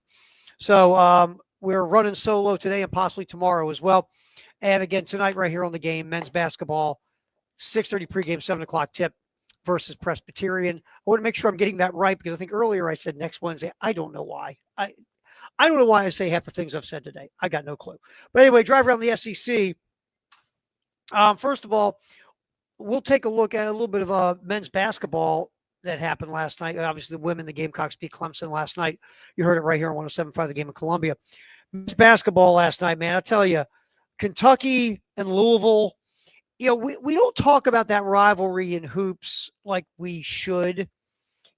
S2: So we're running solo today and possibly tomorrow as well. And again, tonight right here on the game, men's basketball, 6:30 pregame, 7 o'clock tip versus Presbyterian. I want to make sure I'm getting that right because I think earlier I said next Wednesday. I don't know why. I don't know why I say half the things I've said today. I got no clue. But anyway, drive around the SEC. First of all, we'll take a look at a little bit of men's basketball that happened last night. Obviously, the women, the Gamecocks beat Clemson last night. You heard it right here on 107.5, the game in Columbia. Men's basketball last night, man, I'll tell you, Kentucky and Louisville, we don't talk about that rivalry in hoops like we should.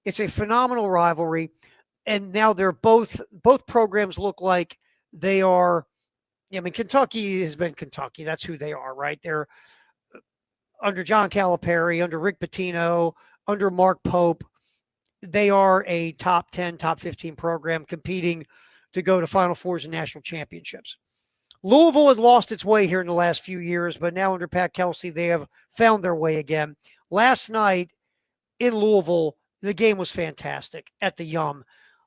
S2: It's a phenomenal rivalry. And now they're both programs look like they are. I mean, Kentucky has been Kentucky. That's who they are, right? They're under John Calipari, under Rick Pitino, under Mark Pope. They are a top 10, top 15 program competing to go to Final Fours and national championships. Louisville had lost its way here in the last few years, but now under Pat Kelsey, they have found their way again. Last night in Louisville, the game was fantastic at the Yum.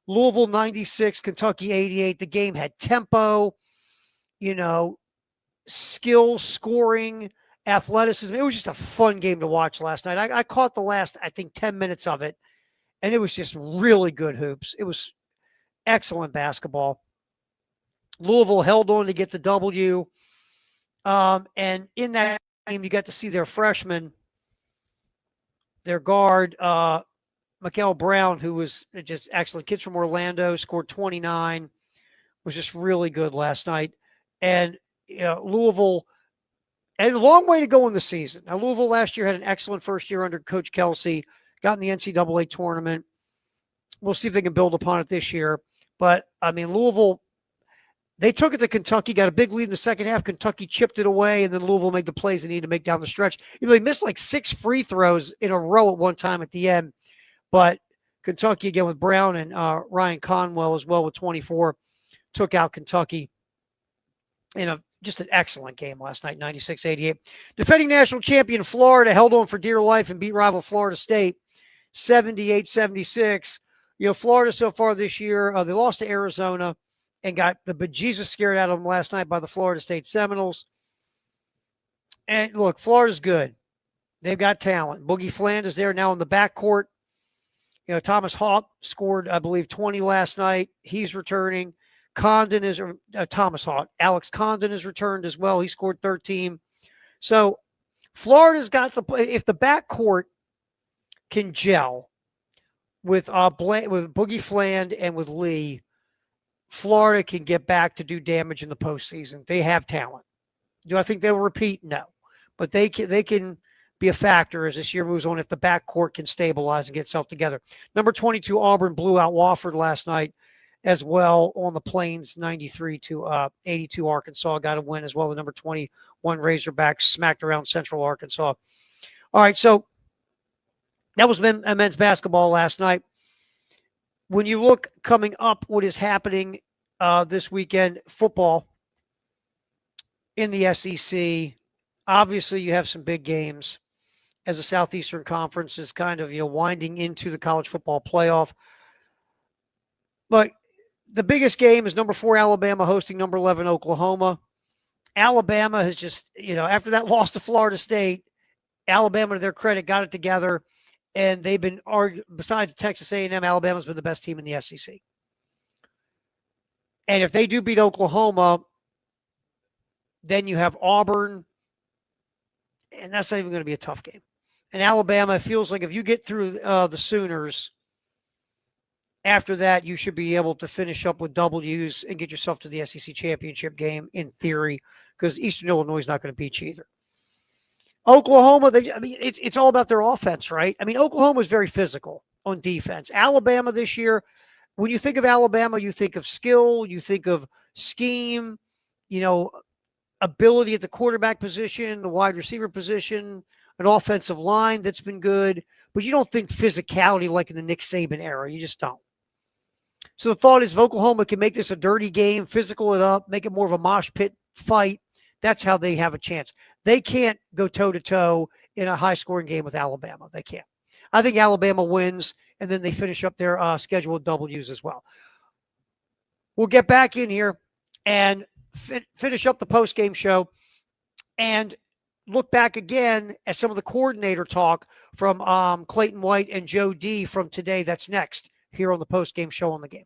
S2: Louisville 96, Kentucky 88. The game had tempo, skill, scoring, athleticism. It was just a fun game to watch last night. I caught the last, 10 minutes of it, and it was just really good hoops. It was excellent basketball. Louisville held on to get the W. And in that game, you got to see their freshman, their guard, Mikael Brown, who was just excellent. Kids from Orlando, scored 29, was just really good last night. And Louisville, and a long way to go in the season. Now, Louisville last year had an excellent first year under Coach Kelsey, got in the NCAA tournament. We'll see if they can build upon it this year. But, Louisville, they took it to Kentucky, got a big lead in the second half. Kentucky chipped it away, and then Louisville made the plays they needed to make down the stretch. They missed like 6 free throws in a row at one time at the end. But Kentucky, again, with Brown and Ryan Conwell as well with 24, took out Kentucky in just an excellent game last night, 96-88. Defending national champion Florida held on for dear life and beat rival Florida State 78-76. Florida so far this year, they lost to Arizona and got the bejesus scared out of them last night by the Florida State Seminoles. And look, Florida's good. They've got talent. Boogie Fland is there now in the backcourt. Thomas Hawk scored, I believe, 20 last night. He's returning. Condon is Thomas Hawk. Alex Condon is returned as well. He scored 13. So Florida's got if the backcourt can gel with Boogie Fland and with Lee, Florida can get back to do damage in the postseason. They have talent. Do I think they'll repeat? No, but they can be a factor as this year moves on if the backcourt can stabilize and get itself together. Number 22 Auburn blew out Wofford last night as well on the Plains, 93-82. Arkansas got a win as well. The number 21 Razorbacks smacked around Central Arkansas. All right, so that was men's basketball last night. When you look coming up, what is happening this weekend, football in the SEC, obviously you have some big games as the Southeastern Conference is kind of winding into the college football playoff. But the biggest game is number 4 Alabama hosting number 11 Oklahoma. Alabama has just, after that loss to Florida State, Alabama, to their credit, got it together. And they've been besides Texas A&M, Alabama's been the best team in the SEC. And if they do beat Oklahoma, then you have Auburn, and that's not even going to be a tough game. And Alabama, it feels like if you get through the Sooners, after that, you should be able to finish up with W's and get yourself to the SEC championship game in theory, because Eastern Illinois is not going to beat you either. Oklahoma, it's all about their offense, right? Oklahoma is very physical on defense. Alabama this year, when you think of Alabama, you think of skill, you think of scheme, ability at the quarterback position, the wide receiver position, an offensive line that's been good, but you don't think physicality like in the Nick Saban era. You just don't. So the thought is if Oklahoma can make this a dirty game, physical it up, make it more of a mosh pit fight, that's how they have a chance. They can't go toe-to-toe in a high-scoring game with Alabama. They can't. I think Alabama wins, and then they finish up their scheduled W's as well. We'll get back in here and finish up the post-game show and look back again at some of the coordinator talk from Clayton White and Joe D from today. That's next here on the post-game show on the Game.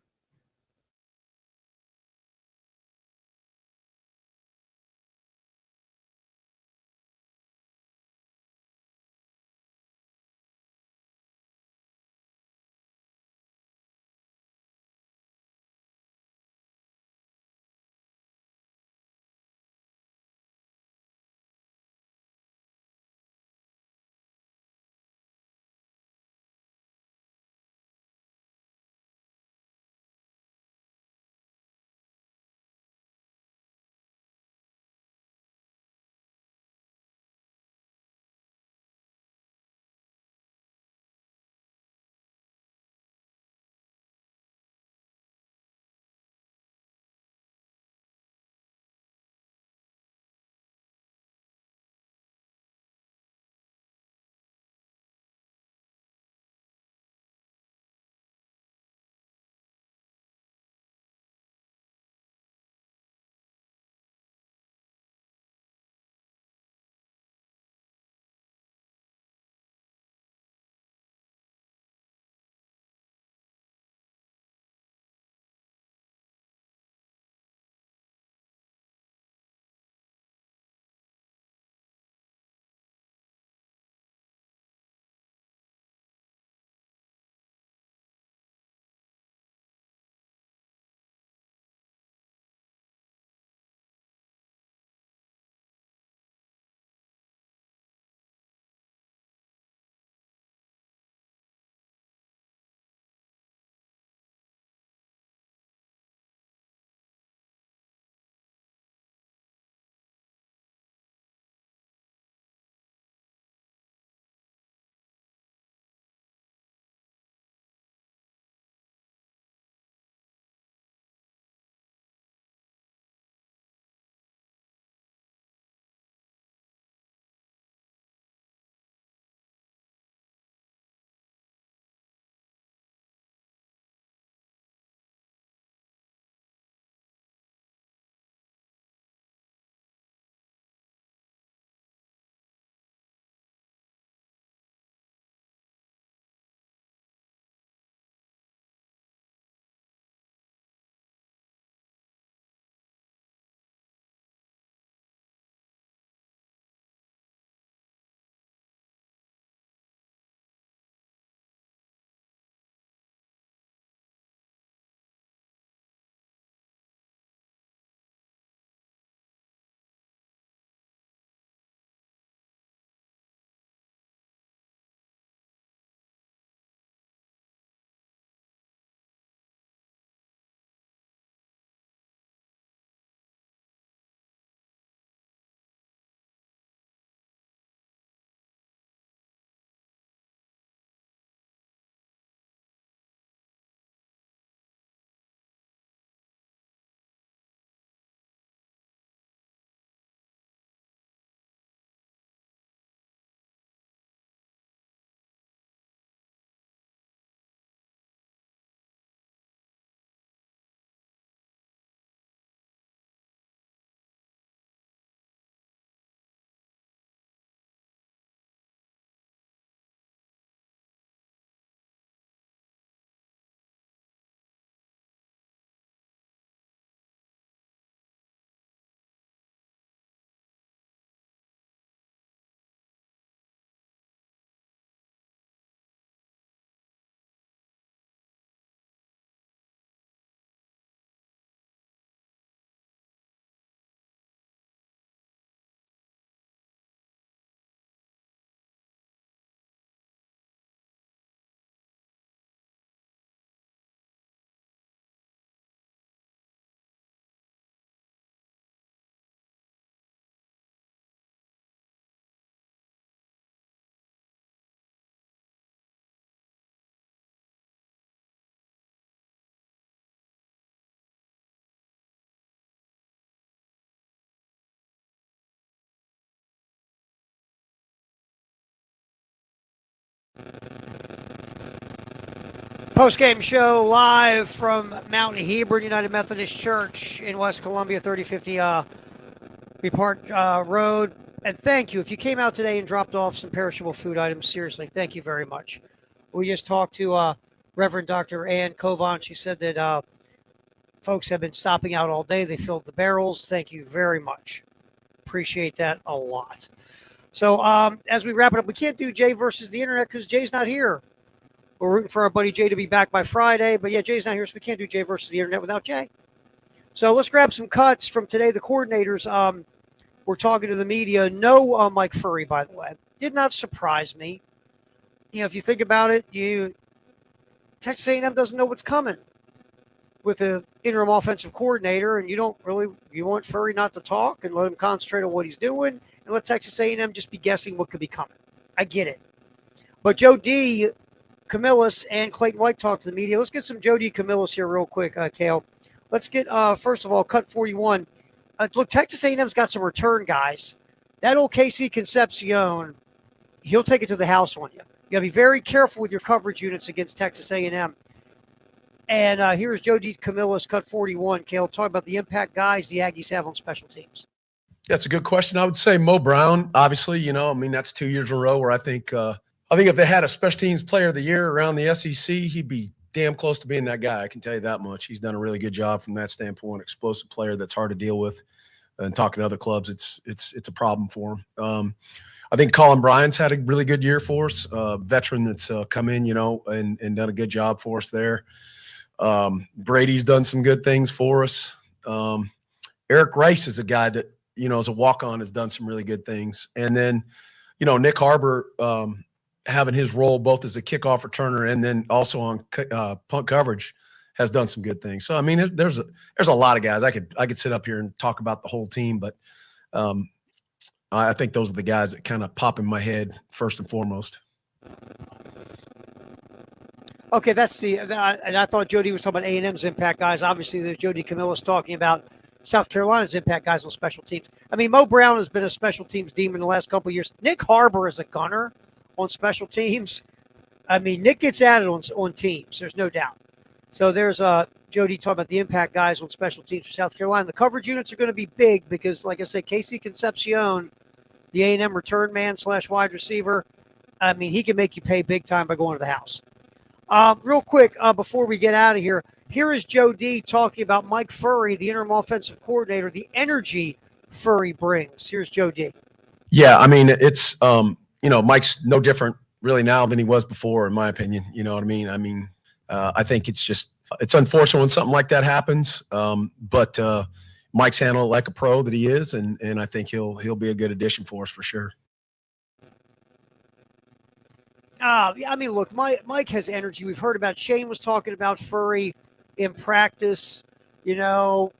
S2: Post-game show live from Mount Hebron United Methodist Church in West Columbia, 3050 Park Road. And thank you. If you came out today and dropped off some perishable food items, seriously, thank you very much. We just talked to Reverend Dr. Ann Kovan. She said that folks have been stopping out all day. They filled the barrels. Thank you very much. Appreciate that a lot. So as we wrap it up, we can't do Jay versus the internet because Jay's not here. We're rooting for our buddy Jay to be back by Friday. But yeah, Jay's not here, so we can't do Jay versus the internet without Jay. So let's grab some cuts from today. The coordinators were talking to the media. No Mike Furry, by the way. Did not surprise me. You know, if you think about it, Texas A&M doesn't know what's coming with the interim offensive coordinator, and you want Furry not to talk and let him concentrate on what he's doing and let Texas A&M just be guessing what could be coming. I get it. But Joe D., Camillus, and Clayton White talked to the media. Let's get some Joe D. Camillus here real quick, Kale. Let's get, first of all, cut 41. Look, Texas A&M's got some return guys. That old KC Concepcion, he'll take it to the house on you. You got to be very careful with your coverage units against Texas A&M. And here's Joe D. Camillus, cut 41. Kale, talk about the impact guys the Aggies have on special teams.
S12: That's a good question. I would say Mo Brown, obviously, that's 2 years in a row where I think if they had a special teams player of the year around the SEC, he'd be damn close to being that guy. I can tell you that much. He's done a really good job from that standpoint. Explosive player that's hard to deal with. And talking to other clubs, it's a problem for him. I think Colin Bryant's had a really good year for us. Veteran that's come in, and done a good job for us there. Brady's done some good things for us. Eric Rice is a guy that, as a walk-on has done some really good things. And then, Nick Harbor having his role both as a kickoff returner and then also on punt coverage has done some good things. So, there's a lot of guys. I could sit up here and talk about the whole team, but I think those are the guys that kind of pop in my head first and foremost.
S2: Okay, and I thought Jody was talking about A&M's impact guys. Obviously, there's Jody Camillus talking about South Carolina's impact guys on special teams. Mo Brown has been a special teams demon the last couple of years. Nick Harbor is a gunner on special teams. Nick gets at it on teams. There's no doubt. So there's Jody talking about the impact guys on special teams for South Carolina. The coverage units are going to be big because, like I said, KC Concepcion, the A&M return man / wide receiver, he can make you pay big time by going to the house. Real quick, before we get out of here, here is Joe D. talking about Mike Furry, the interim offensive coordinator, the energy Furry brings. Here's Joe D.
S12: Yeah, it's, Mike's no different really now than he was before, in my opinion. You know what I mean? I think it's unfortunate when something like that happens, but Mike's handled it like a pro that he is, and I think he'll be a good addition for us for sure.
S2: Look, Mike has energy. We've heard about Shane was talking about Furry in practice,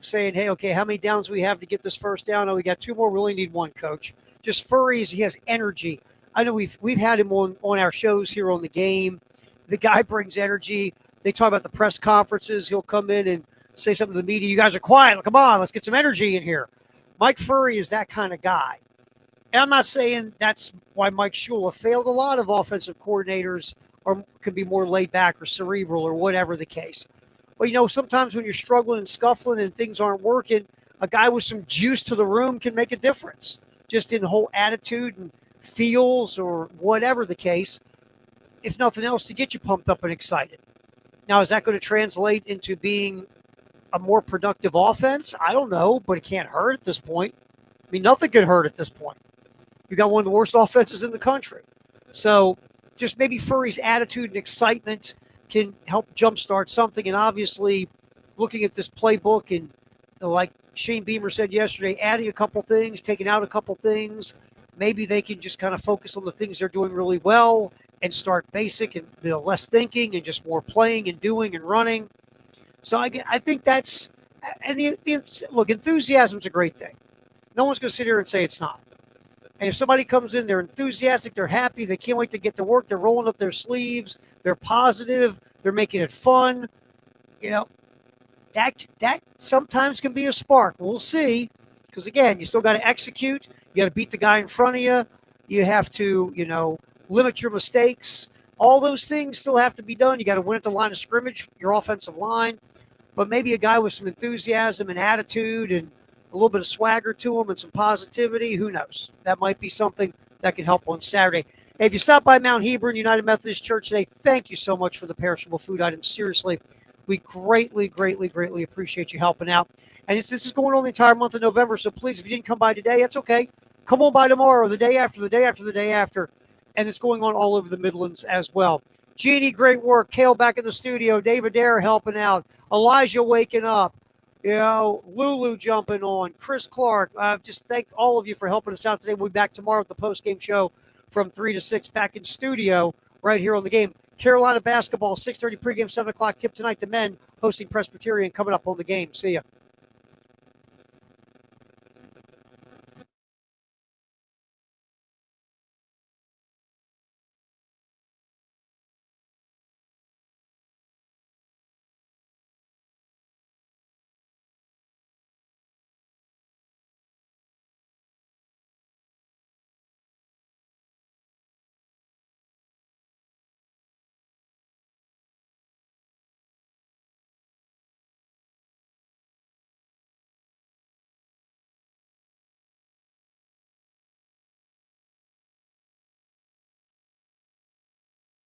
S2: saying, hey, okay, how many downs do we have to get this first down? Oh, we got 2 more. We only need 1, coach. Just Furry's, he has energy. I know we've had him on our shows here on the game. The guy brings energy. They talk about the press conferences. He'll come in and say something to the media. You guys are quiet. Come on, let's get some energy in here. Mike Furry is that kind of guy. And I'm not saying that's why Mike Shula failed. A lot of offensive coordinators can be more laid back or cerebral or whatever the case. But, sometimes when you're struggling and scuffling and things aren't working, a guy with some juice to the room can make a difference just in the whole attitude and feels or whatever the case, if nothing else, to get you pumped up and excited. Now, is that going to translate into being a more productive offense? I don't know, but it can't hurt at this point. Nothing can hurt at this point. You got one of the worst offenses in the country. So just maybe Furry's attitude and excitement can help jumpstart something. And obviously, looking at this playbook and like Shane Beamer said yesterday, adding a couple things, taking out a couple things, maybe they can just kind of focus on the things they're doing really well and start basic and less thinking and just more playing and doing and running. So I think that's – and look, enthusiasm's a great thing. No one's going to sit here and say it's not. And if somebody comes in, they're enthusiastic, they're happy, they can't wait to get to work, they're rolling up their sleeves, they're positive, they're making it fun, that sometimes can be a spark. We'll see, because, again, you still got to execute. You got to beat the guy in front of you. You have to, limit your mistakes. All those things still have to be done. You got to win at the line of scrimmage, your offensive line, but maybe a guy with some enthusiasm and attitude and a little bit of swagger to him and some positivity, who knows? That might be something that can help on Saturday. Hey, if you stop by Mount Hebron United Methodist Church today, thank you so much for the perishable food items. Seriously, we greatly, greatly, greatly appreciate you helping out. And this is going on the entire month of November, so please, if you didn't come by today, that's okay. Come on by tomorrow, the day after, the day after, the day after. And it's going on all over the Midlands as well. Jeannie, great work. Kale back in the studio. David Dare helping out. Elijah waking up. Lulu jumping on. Chris Clark. Just thank all of you for helping us out today. We'll be back tomorrow at the post-game show from 3 to 6 back in studio right here on the game. Carolina basketball, 6:30 pregame, 7 o'clock tip tonight. The men hosting Presbyterian coming up on the game. See ya.